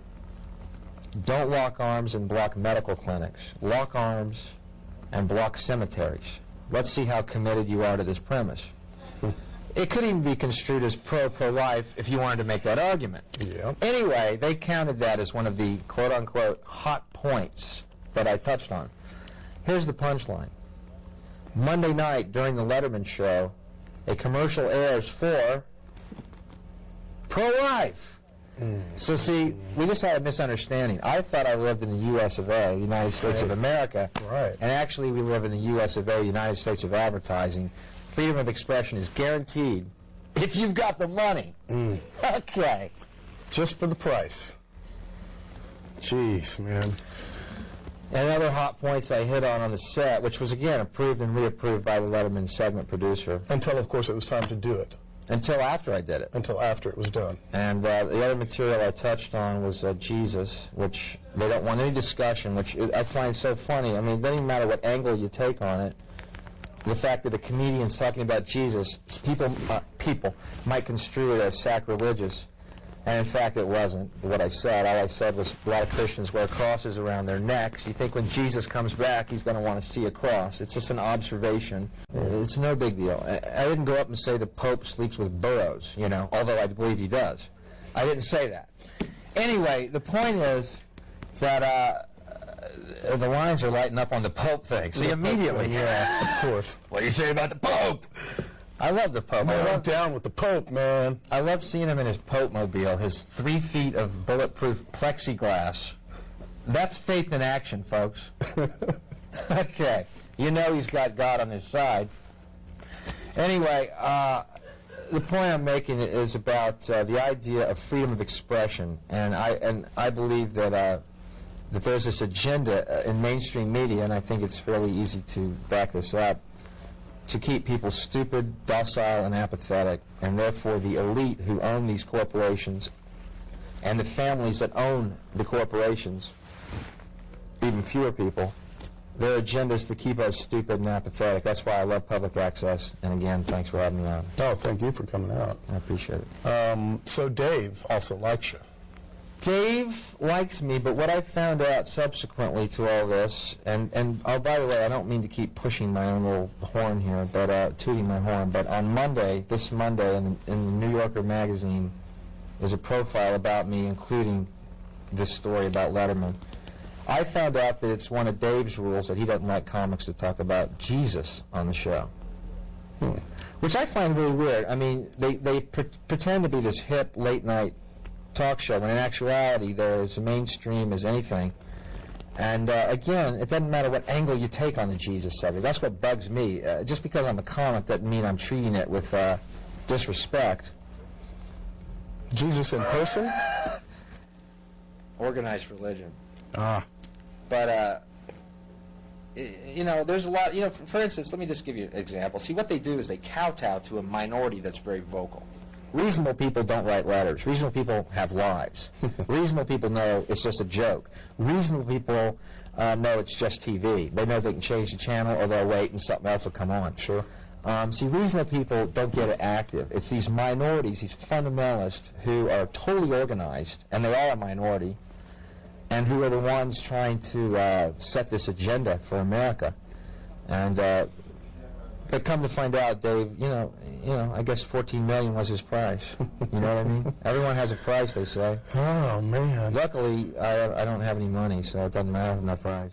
don't lock arms and block medical clinics. Lock arms and block cemeteries. Let's see how committed you are to this premise. It could even be construed as pro-life if you wanted to make that argument. Yeah. Anyway, they counted that as one of the quote-unquote hot points that I touched on. Here's the punchline. Monday night during the Letterman show, a commercial airs for pro-life. So see, we just had a misunderstanding. I thought I lived in the U.S. of A., United States of America, and actually we live in the U.S. of A., United States of advertising. Freedom of expression is guaranteed if you've got the money. Okay. Just for the price. Jeez, man. And other hot points I hit on the set, which was, again, approved and reapproved by the Letterman segment producer. Until, of course, it was time to do it. Until after I did it. Until after it was done. And the other material I touched on was Jesus, which they don't want any discussion, which I find so funny. I mean, it doesn't even matter what angle you take on it. The fact that a comedian's talking about Jesus, people might construe it as sacrilegious. And in fact, it wasn't what I said. All I said was a lot of Christians wear crosses around their necks. You think when Jesus comes back, he's going to want to see a cross. It's just an observation. It's no big deal. I didn't go up and say the Pope sleeps with burros, you know, although I believe he does. I didn't say that. Anyway, the point is that the lines are lighting up on the Pope thing. See, immediately. Yeah, of course. What do you say about the Pope? I love the Pope. I'm down with the Pope, man. I love seeing him in his Pope-mobile, his 3 feet of bulletproof plexiglass. That's faith in action, folks. Okay. You know he's got God on his side. Anyway, the point I'm making is about the idea of freedom of expression, and I believe that that there's this agenda in mainstream media, and I think it's fairly easy to back this up, to keep people stupid, docile, and apathetic, and therefore the elite who own these corporations and the families that own the corporations, even fewer people, their agenda is to keep us stupid and apathetic. That's why I love public access. And again, thanks for having me on. Oh, thank you for coming out. I appreciate it. So Dave also likes you. Dave likes me, but what I found out subsequently to all this, and oh, by the way, I don't mean to keep pushing my own little horn here, but tooting my horn, but on Monday, this Monday, in the New Yorker magazine, there's a profile about me, including this story about Letterman. I found out that it's one of Dave's rules that he doesn't like comics to talk about Jesus on the show, which I find really weird. I mean, they pretend to be this hip, late-night talk show, when in actuality they're as mainstream as anything. And again, it doesn't matter what angle you take on the Jesus subject. That's what bugs me. Just because I'm a comic doesn't mean I'm treating it with disrespect. Jesus in person? Organized religion. Ah. But, you know, there's a lot, you know, for instance, let me just give you an example. See, what they do is they kowtow to a minority that's very vocal. Reasonable people don't write letters. Reasonable people have lives. Reasonable people know it's just a joke. Reasonable people know it's just TV. They know they can change the channel or they'll wait and something else will come on. Sure. See, reasonable people don't get active. It's these minorities, these fundamentalists who are totally organized, and they are a minority, and who are the ones trying to set this agenda for America. And but come to find out, Dave, you know, I guess 14 million was his price. You know what I mean? Everyone has a price, they say. Oh, man. Luckily, I don't have any money, so it doesn't matter my price.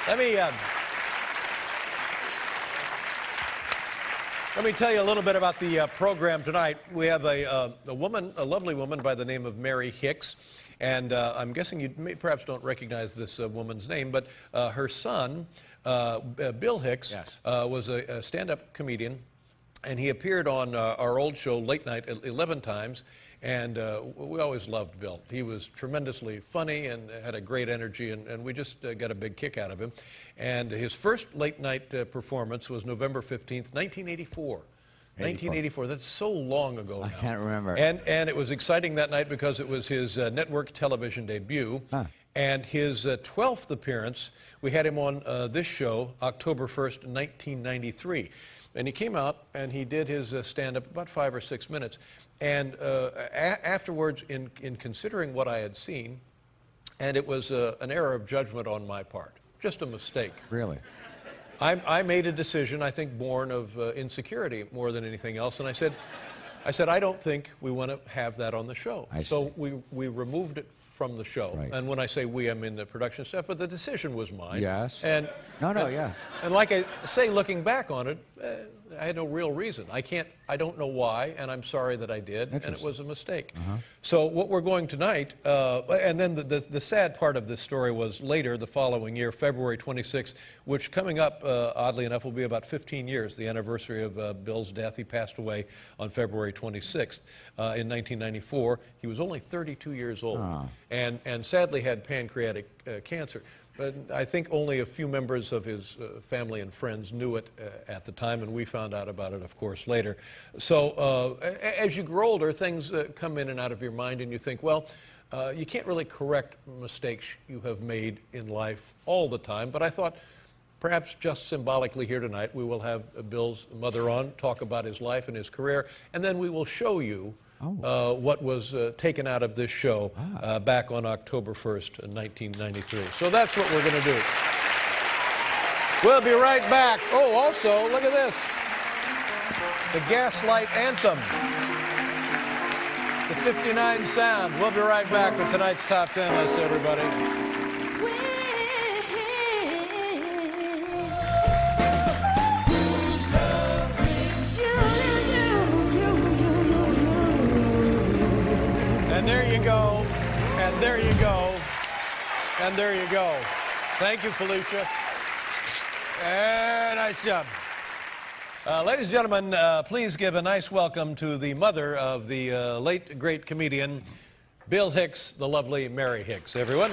Let me tell you a little bit about the program tonight. We have a lovely woman by the name of Mary Hicks. And I'm guessing you perhaps don't recognize this woman's name, but her son, Bill Hicks, yes, was a stand-up comedian, and he appeared on our old show, Late Night, 11 times, and we always loved Bill. He was tremendously funny and had a great energy, and we just got a big kick out of him. And his first late-night performance was November 15th, 1984. 1984, that's so long ago now. I can't remember. And it was exciting that night because it was his network television debut. Huh. And his 12th appearance, we had him on this show, October 1st, 1993. And he came out and he did his stand-up about 5 or 6 minutes. And afterwards, in considering what I had seen, and it was an error of judgment on my part, just a mistake. Really? I made a decision, I think, born of insecurity more than anything else, and I said, I don't think we want to have that on the show. So we removed it from the show. Right. And when I say we, I mean the production staff, but the decision was mine. Yes. And yeah. And like I say, looking back on it, I had no real reason. I don't know why, and I'm sorry that I did, and it was a mistake. So what we're going tonight, and then the sad part of this story was later, the following year, February 26th, which coming up, oddly enough, will be about 15 years, the anniversary of Bill's death. He passed away on February 26th in 1994. He was only 32 years old, and sadly had pancreatic cancer. But I think only a few members of his family and friends knew it at the time, and we found out about it, of course, later. So as you grow older, things come in and out of your mind, and you think, well, you can't really correct mistakes you have made in life all the time. But I thought, perhaps just symbolically here tonight, we will have Bill's mother on, talk about his life and his career, and then we will show you what was taken out of this show back on October 1st, 1993. So that's what we're going to do. We'll be right back. Oh, also, look at this. The Gaslight Anthem. The 59 sound. We'll be right back with tonight's Top 10 list, everybody. And there you go, and there you go, and there you go. Thank you, Felicia. Nice job. Ladies and gentlemen, please give a nice welcome to the mother of the late, great comedian, Bill Hicks, the lovely Mary Hicks, everyone.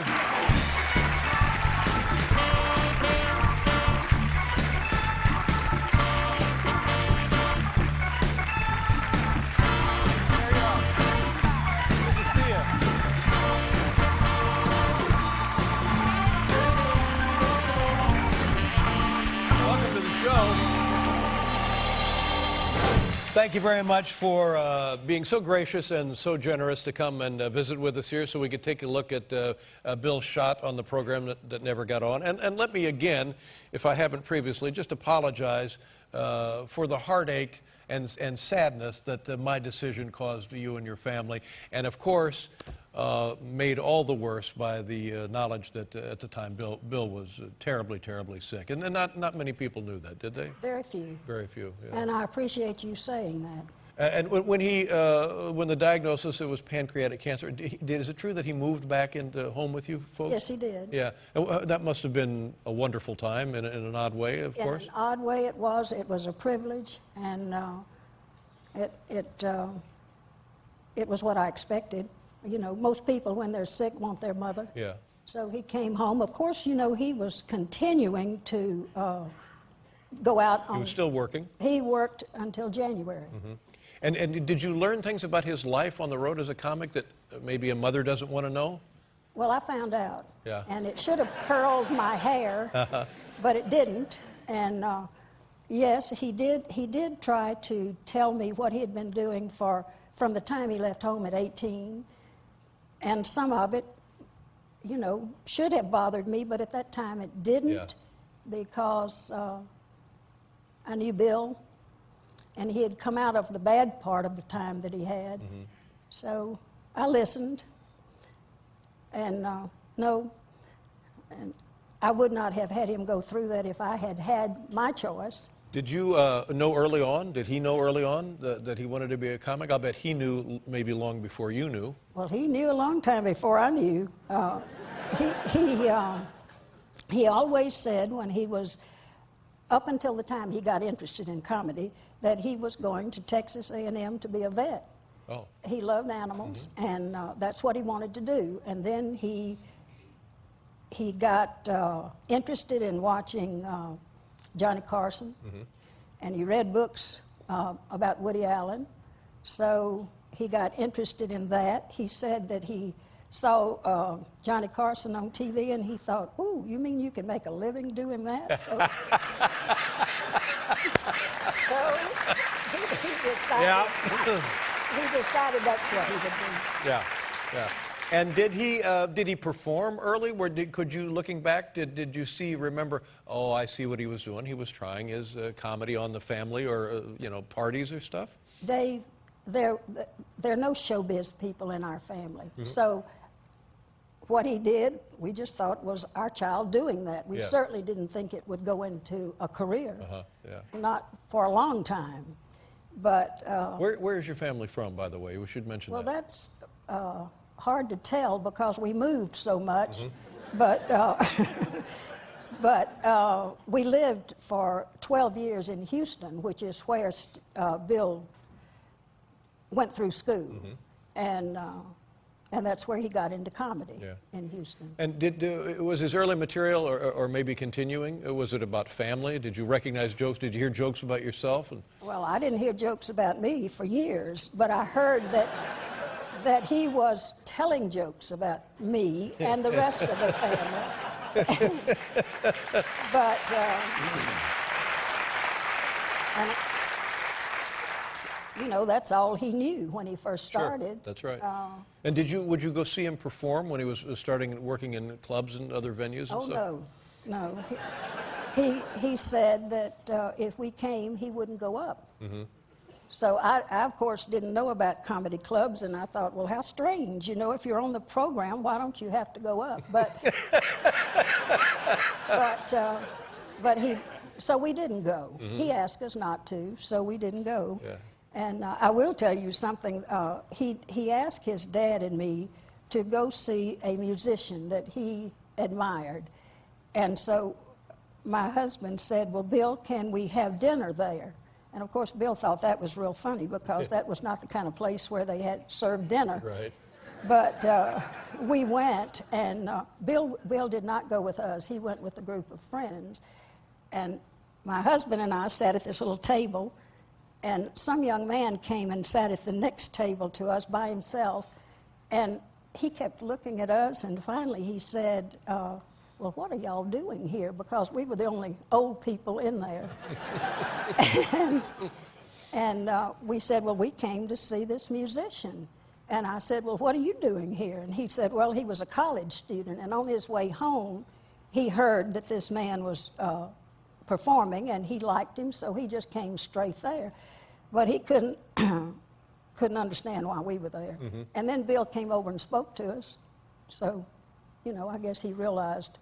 Thank you very much for being so gracious and so generous to come and visit with us here so we could take a look at Bill's shot on the program that never got on. And let me again, if I haven't previously, just apologize for the heartache and sadness that my decision caused you and your family. And of course, made all the worse by the knowledge that at the time Bill was terribly, terribly sick. And not many people knew that, did they? Very few. Very few, yeah. And I appreciate you saying that. And when the diagnosis, it was pancreatic cancer, is it true that he moved back into home with you folks? Yes, he did. Yeah. And that must have been a wonderful time in an odd way, of course. In an odd way it was. It was a privilege, and it was what I expected. You know, most people, when they're sick, want their mother. Yeah. So he came home. Of course, you know, he was continuing to go out on... He was still working? He worked until January. Mm-hmm. And did you learn things about his life on the road as a comic that maybe a mother doesn't want to know? Well, I found out. Yeah. And it should have curled my hair, but it didn't. And yes, he did try to tell me what he had been doing from the time he left home at 18. And some of it, you know, should have bothered me, but at that time it didn't, because I knew Bill, and he had come out of the bad part of the time that he had. Mm-hmm. So I listened, and no, and I would not have had him go through that if I had had my choice. Did you know early on, did he know early on that he wanted to be a comic? I'll bet he knew maybe long before you knew. Well, he knew a long time before I knew. He always said when he was, up until the time he got interested in comedy, that he was going to Texas A&M to be a vet. Oh. He loved animals, and that's what he wanted to do. And then he got interested in watching Johnny Carson, and he read books about Woody Allen. So he got interested in that. He said that he saw Johnny Carson on TV, and he thought, "Ooh, you mean you can make a living doing that?" So he decided. He decided that's what he would do. Yeah, yeah. And did he perform early? Could you, looking back, did you remember? Oh, I see what he was doing. He was trying his comedy on the family, or you know, parties or stuff. Dave, there are no showbiz people in our family, so what he did, we just thought was our child doing that. We certainly didn't think it would go into a career, not for a long time. But where is your family from, by the way? We should mention that. Well, that's hard to tell because we moved so much, but we lived for 12 years in Houston, which is where Bill went through school, and that's where he got into comedy in Houston. And was his early material, or maybe continuing, was it about family? Did you recognize jokes? Did you hear jokes about yourself? Well, I didn't hear jokes about me for years, but I heard that he was telling jokes about me and the rest of the family. But and, you know, that's all he knew when he first started. Sure, that's right. And would you go see him perform when he was starting working in clubs and other venues and stuff? No. He said that if we came, he wouldn't go up. So I, of course, didn't know about comedy clubs, and I thought, well, how strange. You know, if you're on the program, why don't you have to go up? So we didn't go. He asked us not to, so we didn't go. Yeah. And I will tell you something. He asked his dad and me to go see a musician that he admired. And so my husband said, well, Bill, can we have dinner there? And of course, Bill thought that was real funny because that was not the kind of place where they had served dinner. Right. But we went, and Bill did not go with us. He went with a group of friends. And my husband and I sat at this little table, and some young man came and sat at the next table to us by himself. And he kept looking at us, and finally he said, well, what are y'all doing here? Because we were the only old people in there. And we said, well, we came to see this musician. And I said, well, what are you doing here? And he said, well, he was a college student, and on his way home, he heard that this man was performing, and he liked him, so he just came straight there. But he couldn't understand why we were there. Mm-hmm. And then Bill came over and spoke to us. So, you know, I guess he realized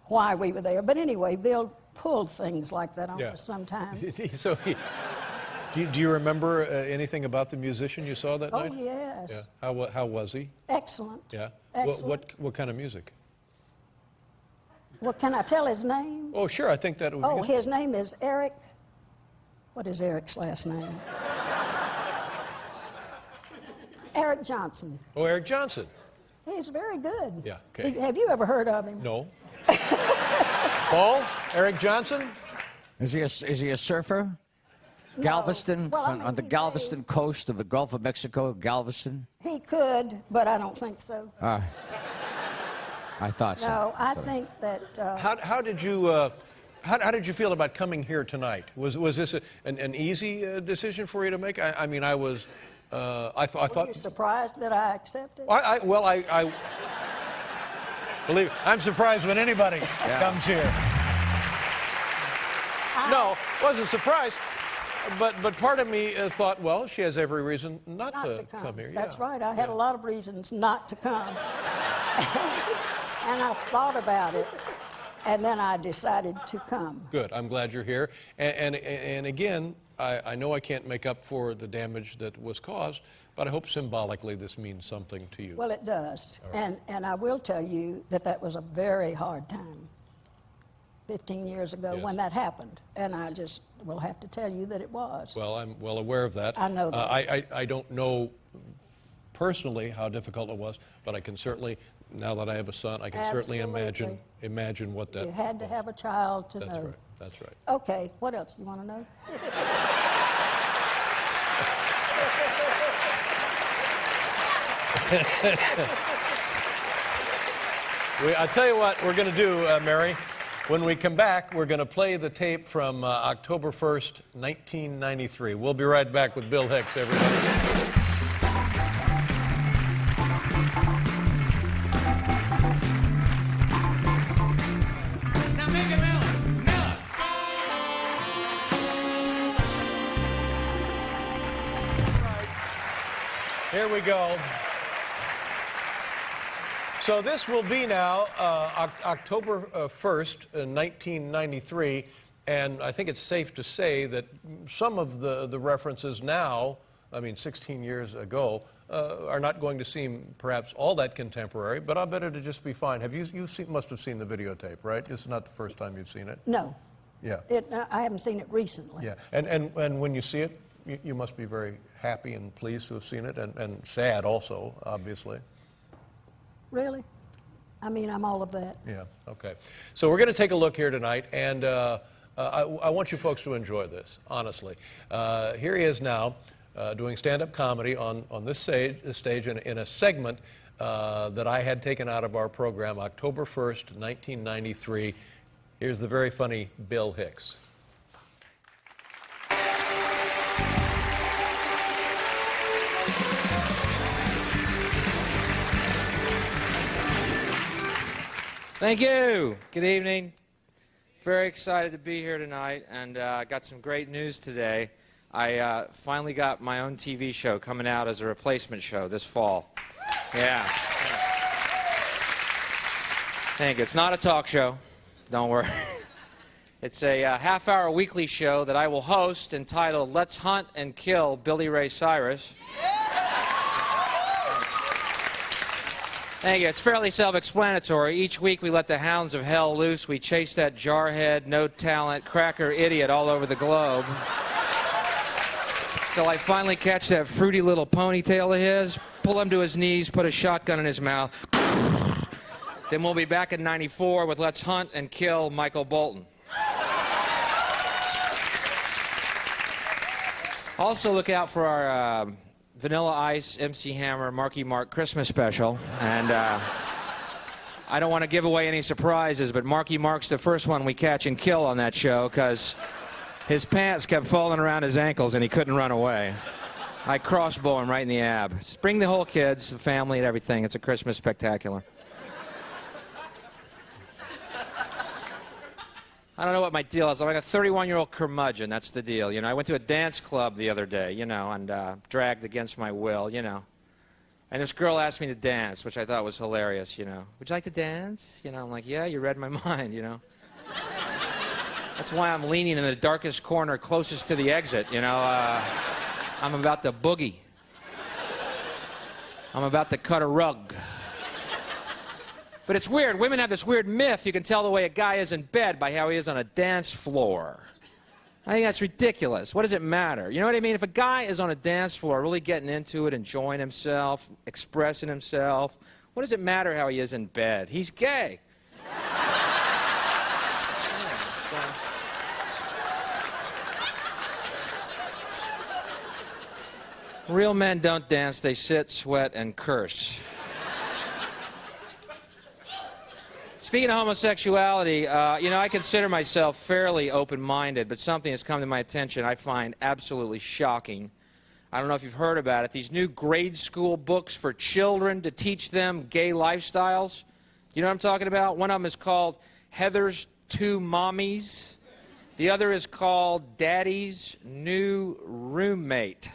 why we were there. But anyway, Bill pulled things like that on us sometimes. So do you remember anything about the musician you saw that night? Oh, yes. Yeah. How was he? Excellent. Yeah. Excellent. What kind of music? Well, can I tell his name? Oh, sure. I think that would be useful. His name is Eric. What is Eric's last name? Eric Johnson. Oh, Eric Johnson. He's very good. Yeah, okay. Have you ever heard of him? No. Paul? Eric Johnson? Is he a surfer? No. Galveston? Well, on the Galveston coast of the Gulf of Mexico, Galveston? He could, but I don't think so. I thought so. No, I think that... How did you feel about coming here tonight? Was this an easy decision for you to make? I mean, I was... I thought... Were you surprised that I accepted? I believe it. I'm surprised when anybody comes here. No, wasn't surprised. But part of me thought, well, she has every reason not to come here. That's right. I had a lot of reasons not to come. And I thought about it, and then I decided to come. Good. I'm glad you're here. And again, I know I can't make up for the damage that was caused, but I hope symbolically this means something to you. Well, it does. Right. And I will tell you that was a very hard time 15 years ago when that happened. And I just will have to tell you that it was. Well, I'm well aware of that. I know that. I don't know personally how difficult it was, but I can certainly, now that I have a son, I can certainly imagine what that was. You had to have a child to know. That's right. That's right. Okay, what else you want to know? I'll tell you what we're going to do, Mary. When we come back, we're going to play the tape from October 1st, 1993. We'll be right back with Bill Hicks, everybody. Here we go. So this will be now October 1st, 1993, and I think it's safe to say that some of the references now, I mean 16 years ago, are not going to seem perhaps all that contemporary, but I bet it'll just be fine. Have you must have seen the videotape, right? This is not the first time you've seen it? No. Yeah. I haven't seen it recently. Yeah, and when you see it, you must be very happy and pleased to have seen it, and sad also, obviously. Really? I mean, I'm all of that. Yeah, okay. So we're going to take a look here tonight, and I want you folks to enjoy this, honestly. Here he is now doing stand-up comedy on this stage in a segment that I had taken out of our program October 1st, 1993. Here's the very funny Bill Hicks. Thank you. Good evening. Very excited to be here tonight, and I got some great news today. I finally got my own TV show coming out as a replacement show this fall. Yeah. Thank you. It's not a talk show. Don't worry. It's a half-hour weekly show that I will host entitled Let's Hunt and Kill Billy Ray Cyrus. Thank you. It's fairly self-explanatory. Each week we let the hounds of hell loose. We chase that jarhead, no-talent, cracker idiot all over the globe. Till I finally catch that fruity little ponytail of his, pull him to his knees, put a shotgun in his mouth. Then we'll be back in '94 with Let's Hunt and Kill Michael Bolton. Also look out for our Vanilla Ice, MC Hammer, Marky Mark Christmas special. And I don't want to give away any surprises, but Marky Mark's the first one we catch and kill on that show because His pants kept falling around his ankles, and he couldn't run away. I crossbow him right in the ab. Bring the whole kids, the family, and everything. It's a Christmas spectacular. I don't know what my deal is. I'm like a 31-year-old curmudgeon. That's the deal. You know, I went to a dance club the other day, you know, and dragged against my will, you know. And this girl asked me to dance, which I thought was hilarious, you know. Would you like to dance? You know, I'm like, yeah, you read my mind, you know. That's why I'm leaning in the darkest corner closest to the exit, you know. I'm about to boogie. I'm about to cut a rug. But it's weird. Women have this weird myth. You can tell the way a guy is in bed by how he is on a dance floor. I think that's ridiculous. What does it matter? You know what I mean? If a guy is on a dance floor really getting into it, enjoying himself, expressing himself, what does it matter how he is in bed? He's gay. Real men don't dance. They sit, sweat, and curse. Speaking of homosexuality, you know, I consider myself fairly open-minded, but something has come to my attention I find absolutely shocking. I don't know if you've heard about it. These new grade school books for children to teach them gay lifestyles. You know what I'm talking about? One of them is called Heather's Two Mommies. The other is called Daddy's New Roommate.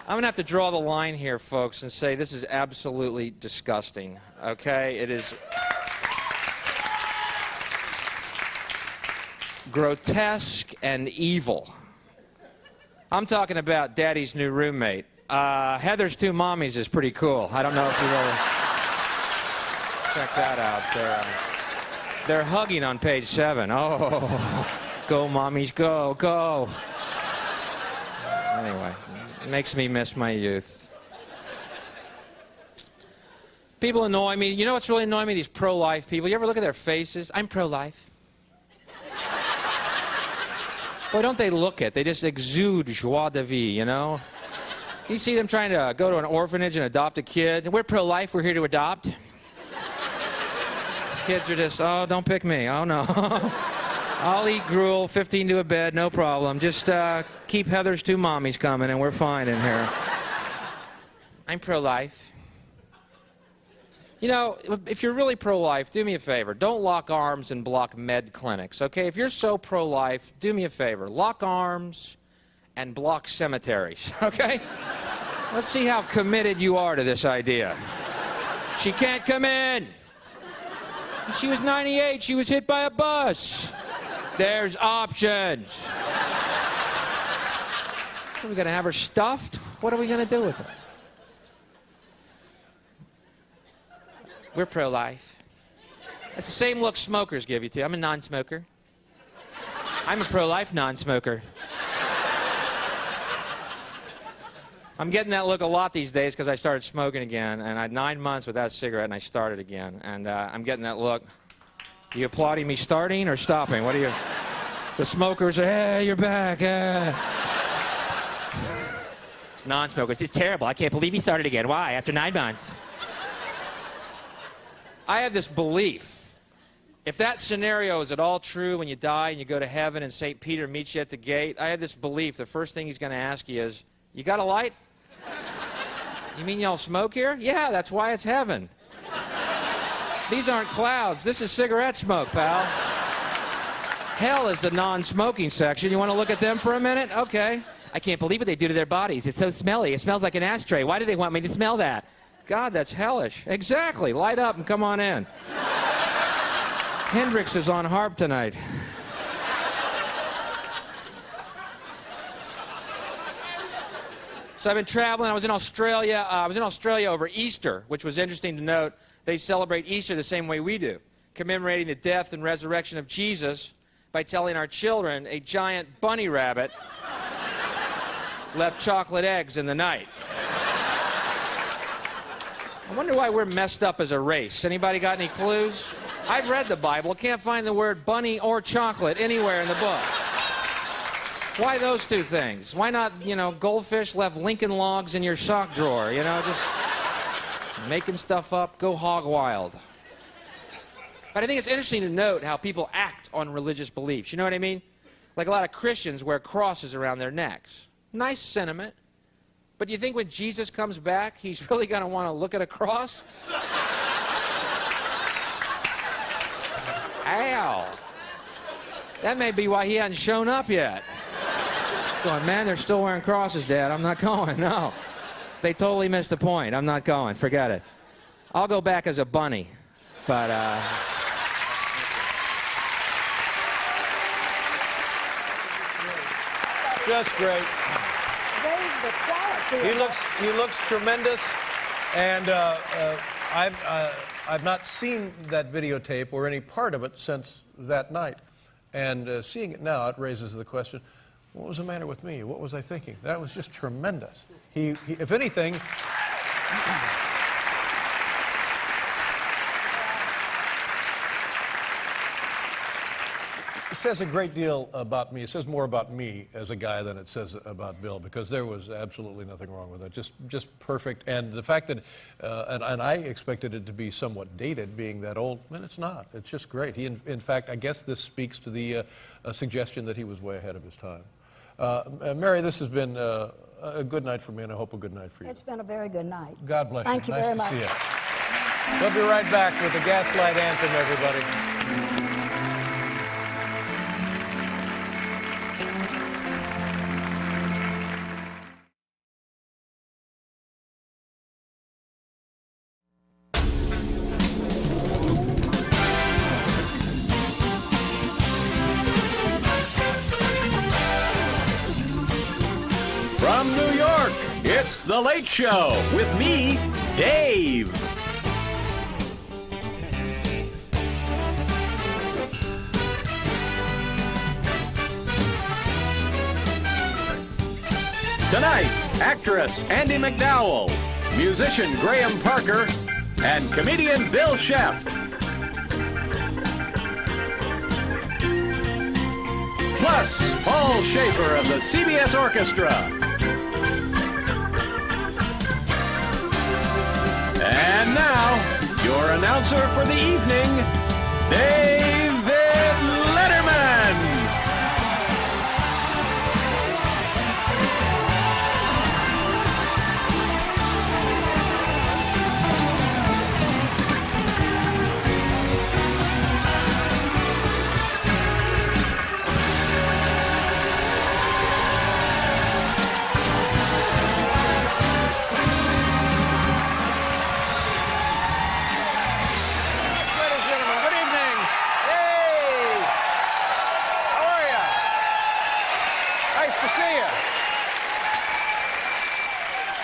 I'm going to have to draw the line here, folks, and say this is absolutely disgusting, okay? It is grotesque and evil. I'm talking about Daddy's New Roommate. Heather's Two Mommies is pretty cool. I don't know if you will check that out. They're hugging on page 7. Oh, go, mommies, go, go. Anyway. It makes me miss my youth. People annoy me. You know what's really annoying me? These pro-life people. You ever look at their faces? I'm pro-life. Boy, don't they look it. They just exude joie de vivre, you know? You see them trying to go to an orphanage and adopt a kid. We're pro-life. We're here to adopt. Kids are just, oh, don't pick me. Oh, no. I'll eat gruel, 15 to a bed, no problem. Just keep Heather's Two Mommies coming, and we're fine in here. I'm pro-life. You know, if you're really pro-life, do me a favor. Don't lock arms and block med clinics, okay? If you're so pro-life, do me a favor. Lock arms and block cemeteries, okay? Let's see how committed you are to this idea. She can't come in. She was 98. She was hit by a bus. There's options. Are we going to have her stuffed? What are we going to do with her? We're pro-life. That's the same look smokers give you, too. I'm a non-smoker. I'm a pro-life non-smoker. I'm getting that look a lot these days because I started smoking again, and I had 9 months without a cigarette, and I started again. And I'm getting that look. Are you applauding me starting or stopping? What are you... The smokers are, hey, you're back. Non-smokers, it's terrible. I can't believe he started again. Why? After 9 months. I have this belief. If that scenario is at all true when you die and you go to heaven and St. Peter meets you at the gate, I have this belief the first thing he's going to ask you is, you got a light? You mean y'all smoke here? Yeah, that's why it's heaven. These aren't clouds. This is cigarette smoke, pal. Hell is the non-smoking section. You want to look at them for a minute? Okay. I can't believe what they do to their bodies. It's so smelly. It smells like an ashtray. Why do they want me to smell that? God, that's hellish. Exactly. Light up and come on in. Hendrix is on harp tonight. So I've been traveling. I was in Australia. Over Easter, which was interesting to note. They celebrate Easter the same way we do, commemorating the death and resurrection of Jesus by telling our children a giant bunny rabbit left chocolate eggs in the night. I wonder why we're messed up as a race. Anybody got any clues? I've read the Bible. Can't find the word bunny or chocolate anywhere in the book. Why those two things? Why not, you know, goldfish left Lincoln logs in your sock drawer? You know, just making stuff up, go hog wild. But I think it's interesting to note how people act on religious beliefs. You know what I mean? Like a lot of Christians wear crosses around their necks. Nice sentiment. But do you think when Jesus comes back, he's really going to want to look at a cross? Ow. That may be why he hasn't shown up yet. Going, man, they're still wearing crosses, Dad. I'm not going, no. They totally missed the point. I'm not going. Forget it. I'll go back as a bunny. But, Just great. He looks tremendous, and I've not seen that videotape or any part of it since that night, and seeing it now, it raises the question: what was the matter with me? What was I thinking? That was just tremendous. He if anything. It says a great deal about me. It says more about me as a guy than it says about Bill, because there was absolutely nothing wrong with it. Just perfect. And the fact that, and I expected it to be somewhat dated, being that old, and it's not. It's just great. He, in fact, I guess this speaks to the suggestion that he was way ahead of his time. Mary, this has been a good night for me, and I hope a good night for you. It's been a very good night. God bless you. Thank you very much. Nice to see you. We'll be right back with the Gaslight Anthem, everybody. From New York, it's The Late Show with me, Dave. Tonight, actress Andie MacDowell, musician Graham Parker, and comedian Bill Hicks. Plus, Paul Schaefer of the CBS Orchestra. And now, your announcer for the evening, David Letterman.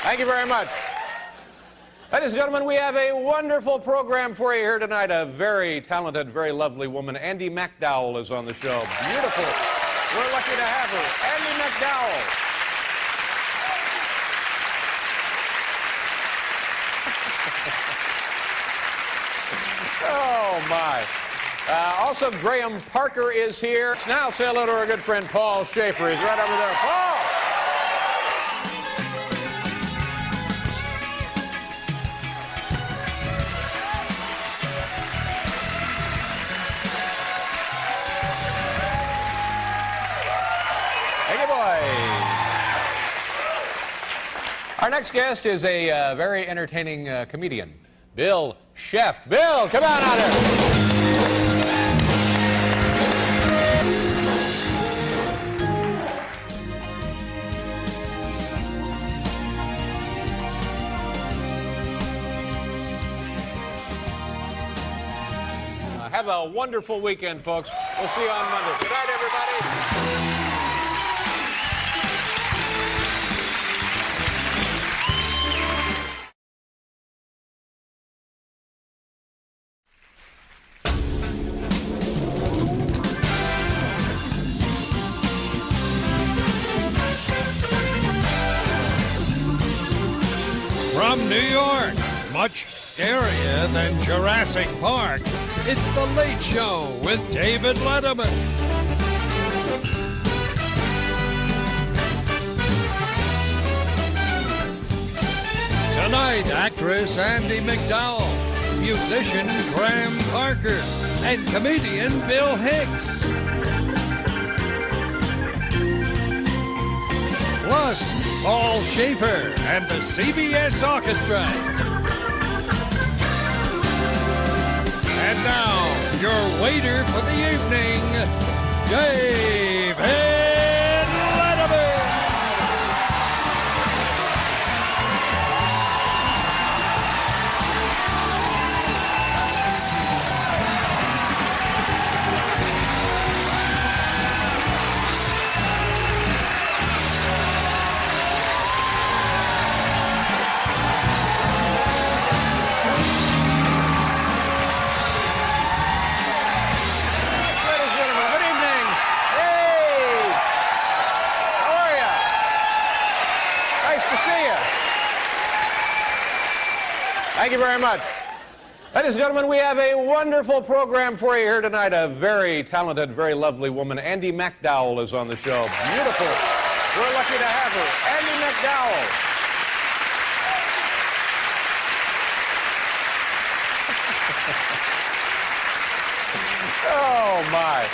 Thank you very much. Ladies and gentlemen, we have a wonderful program for you here tonight. A very talented, very lovely woman, Andie MacDowell, is on the show. Beautiful. We're lucky to have her. Andie MacDowell. Oh, my. Also, Graham Parker is here. Now say hello to our good friend Paul Schaefer. He's right over there. Paul! Our next guest is a very entertaining comedian, Bill Hicks. Bill, come on out here. Have a wonderful weekend, folks. We'll see you on Monday. Good night, everybody. From New York, much scarier than Jurassic Park, it's The Late Show with David Letterman. Tonight, actress Andie MacDowell, musician Graham Parker and comedian Bill Hicks. Plus, Paul Schaefer and the CBS Orchestra. And now, your waiter for the evening, David Letterman. Thank you very much. Ladies and gentlemen, we have a wonderful program for you here tonight. A very talented, very lovely woman, Andie MacDowell, is on the show. Beautiful. We're lucky to have her. Andie MacDowell. Oh, my.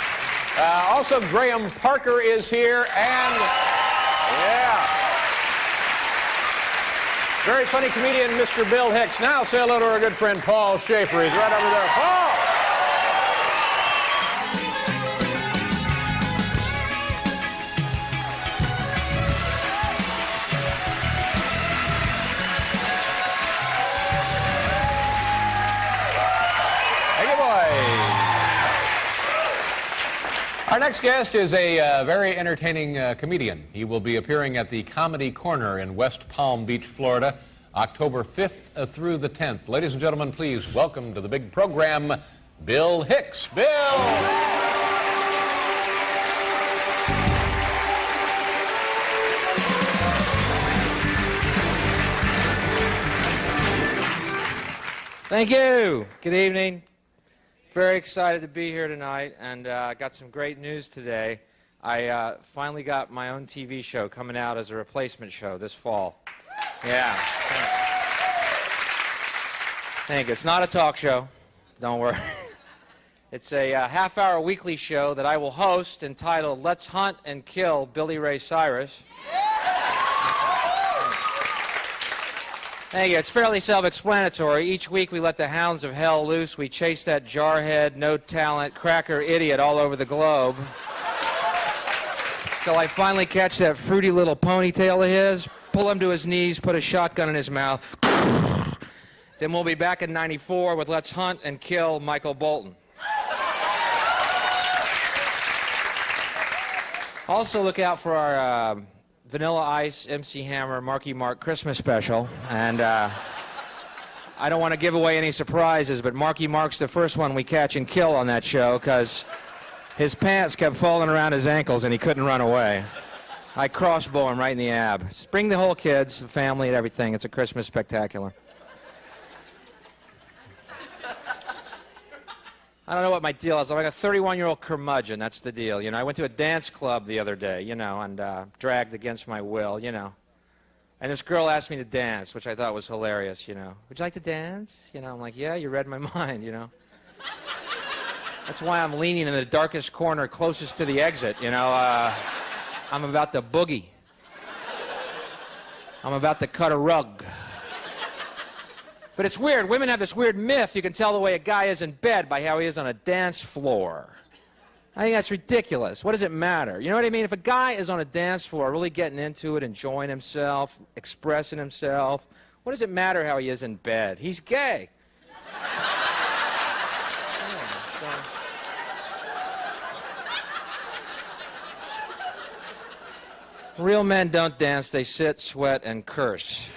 Also, Graham Parker is here, and, yeah. Very funny comedian, Mr. Bill Hicks. Now say hello to our good friend, Paul Schaefer. He's right over there. Paul! Thank you, boy. Our next guest is a very entertaining comedian. He will be appearing at the Comedy Corner in West Palm Beach, Florida, October 5th through the 10th. Ladies and gentlemen, please welcome to the big program, Bill Hicks. Bill! Thank you. Good evening. Very excited to be here tonight, and got some great news today. I finally got my own TV show coming out as a replacement show this fall. Yeah. Thank you. It's not a talk show. Don't worry. It's a half-hour weekly show that I will host entitled Let's Hunt and Kill Billy Ray Cyrus. Thank you. It's fairly self-explanatory. Each week we let the hounds of hell loose. We chase that jarhead, no-talent, cracker idiot all over the globe. Till I finally catch that fruity little ponytail of his, pull him to his knees, put a shotgun in his mouth. Then we'll be back in '94 with Let's Hunt and Kill Michael Bolton. Also look out for our Vanilla Ice, MC Hammer, Marky Mark Christmas special. And I don't want to give away any surprises, but Marky Mark's the first one we catch and kill on that show because his pants kept falling around his ankles and he couldn't run away. I crossbow him right in the abs. Bring the whole kids, the family, and everything. It's a Christmas spectacular. I don't know what my deal is. I'm like a 31-year-old curmudgeon. That's the deal. You know, I went to a dance club the other day, you know, and dragged against my will, you know. And this girl asked me to dance, which I thought was hilarious, you know. Would you like to dance? You know, I'm like, yeah, you read my mind, you know. That's why I'm leaning in the darkest corner closest to the exit, you know. I'm about to boogie. I'm about to cut a rug. But it's weird. Women have this weird myth. You can tell the way a guy is in bed by how he is on a dance floor. I think that's ridiculous. What does it matter? You know what I mean? If a guy is on a dance floor really getting into it, enjoying himself, expressing himself, what does it matter how he is in bed? He's gay. Real men don't dance. They sit, sweat, and curse.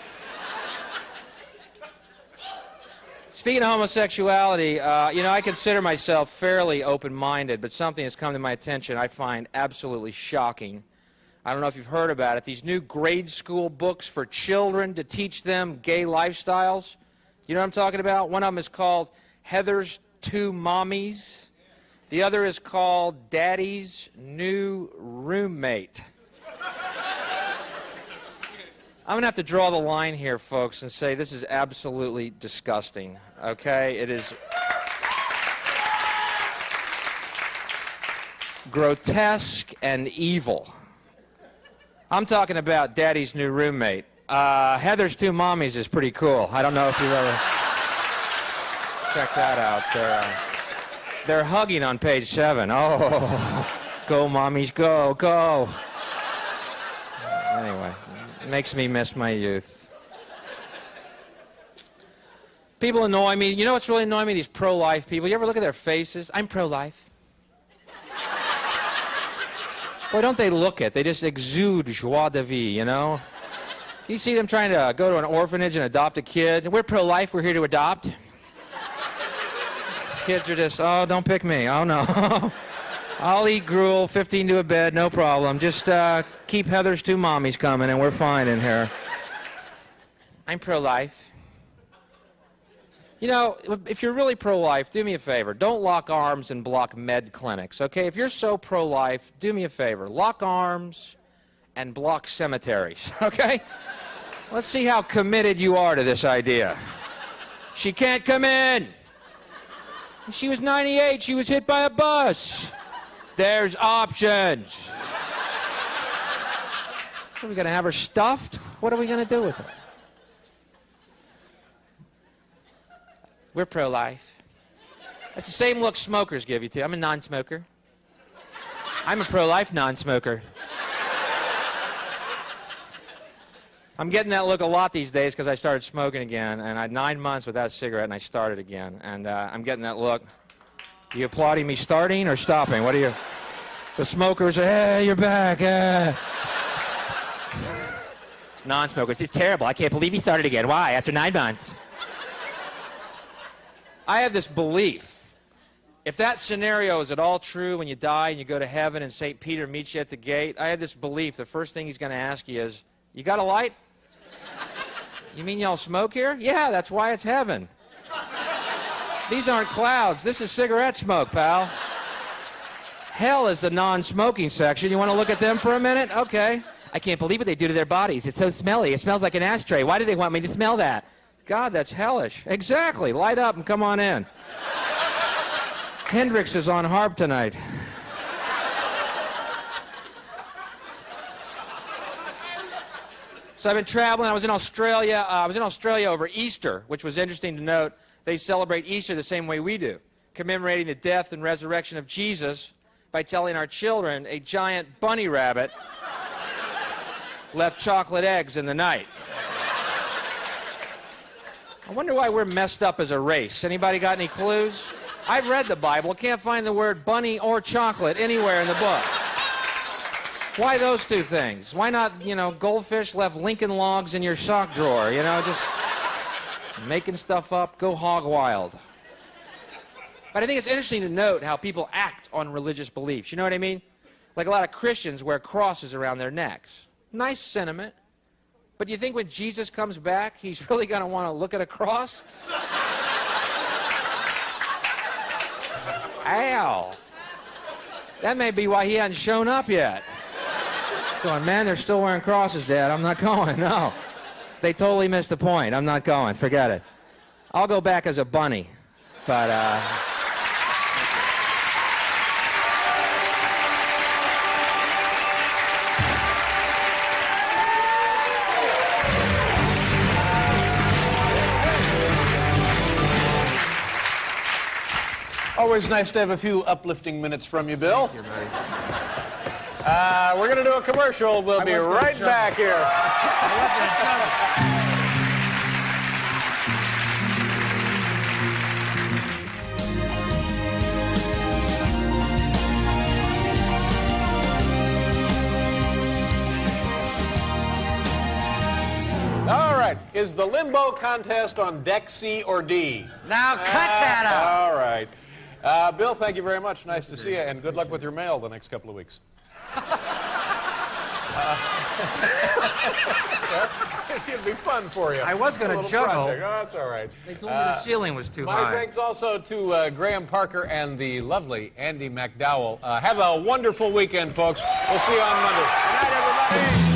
Speaking of homosexuality, you know, I consider myself fairly open-minded, but something has come to my attention I find absolutely shocking. I don't know if you've heard about it. These new grade school books for children to teach them gay lifestyles. You know what I'm talking about? One of them is called Heather's Two Mommies. The other is called Daddy's New Roommate. I'm going to have to draw the line here, folks, and say this is absolutely disgusting, okay? It is grotesque and evil. I'm talking about Daddy's new roommate. Heather's Two Mommies is pretty cool. I don't know if you've ever checked that out. They're hugging on page 7. Oh, go, mommies, go, go. Anyway, it makes me miss my youth. People annoy me. You know what's really annoying me? These pro-life people. You ever look at their faces? I'm pro-life. Boy, don't they look it? They just exude joie de vivre, you know? You see them trying to go to an orphanage and adopt a kid. We're pro-life. We're here to adopt. Kids are just, oh, don't pick me. Oh, no. I'll eat gruel, 15 to a bed, no problem. Just keep Heather's Two Mommies coming, and we're fine in here. I'm pro-life. You know, if you're really pro-life, do me a favor. Don't lock arms and block med clinics, okay? If you're so pro-life, do me a favor. Lock arms and block cemeteries, okay? Let's see how committed you are to this idea. She can't come in. She was 98. She was hit by a bus. There's options. Are we going to have her stuffed? What are we going to do with her? We're pro-life. That's the same look smokers give you, too. I'm a non-smoker. I'm a pro-life non-smoker. I'm getting that look a lot these days because I started smoking again, and I had 9 months without a cigarette, and I started again. And I'm getting that look. Are you applauding me starting or stopping? What are you? The smokers are, hey, you're back. Non-smokers, it's terrible. I can't believe he started again. Why? After 9 months. I have this belief. If that scenario is at all true when you die and you go to heaven and St. Peter meets you at the gate, I have this belief the first thing he's going to ask you is, you got a light? You mean y'all smoke here? Yeah, that's why it's heaven. These aren't clouds. This is cigarette smoke, pal. Hell is the non-smoking section. You want to look at them for a minute? Okay. I can't believe what they do to their bodies. It's so smelly. It smells like an ashtray. Why do they want me to smell that? God, that's hellish. Exactly. Light up and come on in. Hendrix is on harp tonight. So I've been traveling. I was in Australia. Over Easter, which was interesting to note. They celebrate Easter the same way we do, commemorating the death and resurrection of Jesus by telling our children a giant bunny rabbit left chocolate eggs in the night. I wonder why we're messed up as a race. Anybody got any clues? I've read the Bible. Can't find the word bunny or chocolate anywhere in the book. Why those two things? Why not, goldfish left Lincoln logs in your sock drawer? Just making stuff up, go hog wild. But I think it's interesting to note how people act on religious beliefs. You know what I mean? Like a lot of Christians wear crosses around their necks. Nice sentiment. But do you think when Jesus comes back, he's really going to want to look at a cross? Ow. That may be why he hasn't shown up yet. Going, man, they're still wearing crosses, Dad. I'm not going, no. They totally missed the point. I'm not going. Forget it. I'll go back as a bunny. But, Always nice to have a few uplifting minutes from you, Bill. Thank you, buddy. We're going to do a commercial. We'll be right back here. All right. Is the limbo contest on deck C or D? Now cut that out. All right. Bill, thank you very much. Nice to see you, and good luck with your mail the next couple of weeks. It'd be fun for you. I was going to juggle. Project. Oh, that's all right. They told me the ceiling was too high. My thanks also to Graham Parker and the lovely Andy McDowell. Have a wonderful weekend, folks. We'll see you on Monday. Good night, everybody.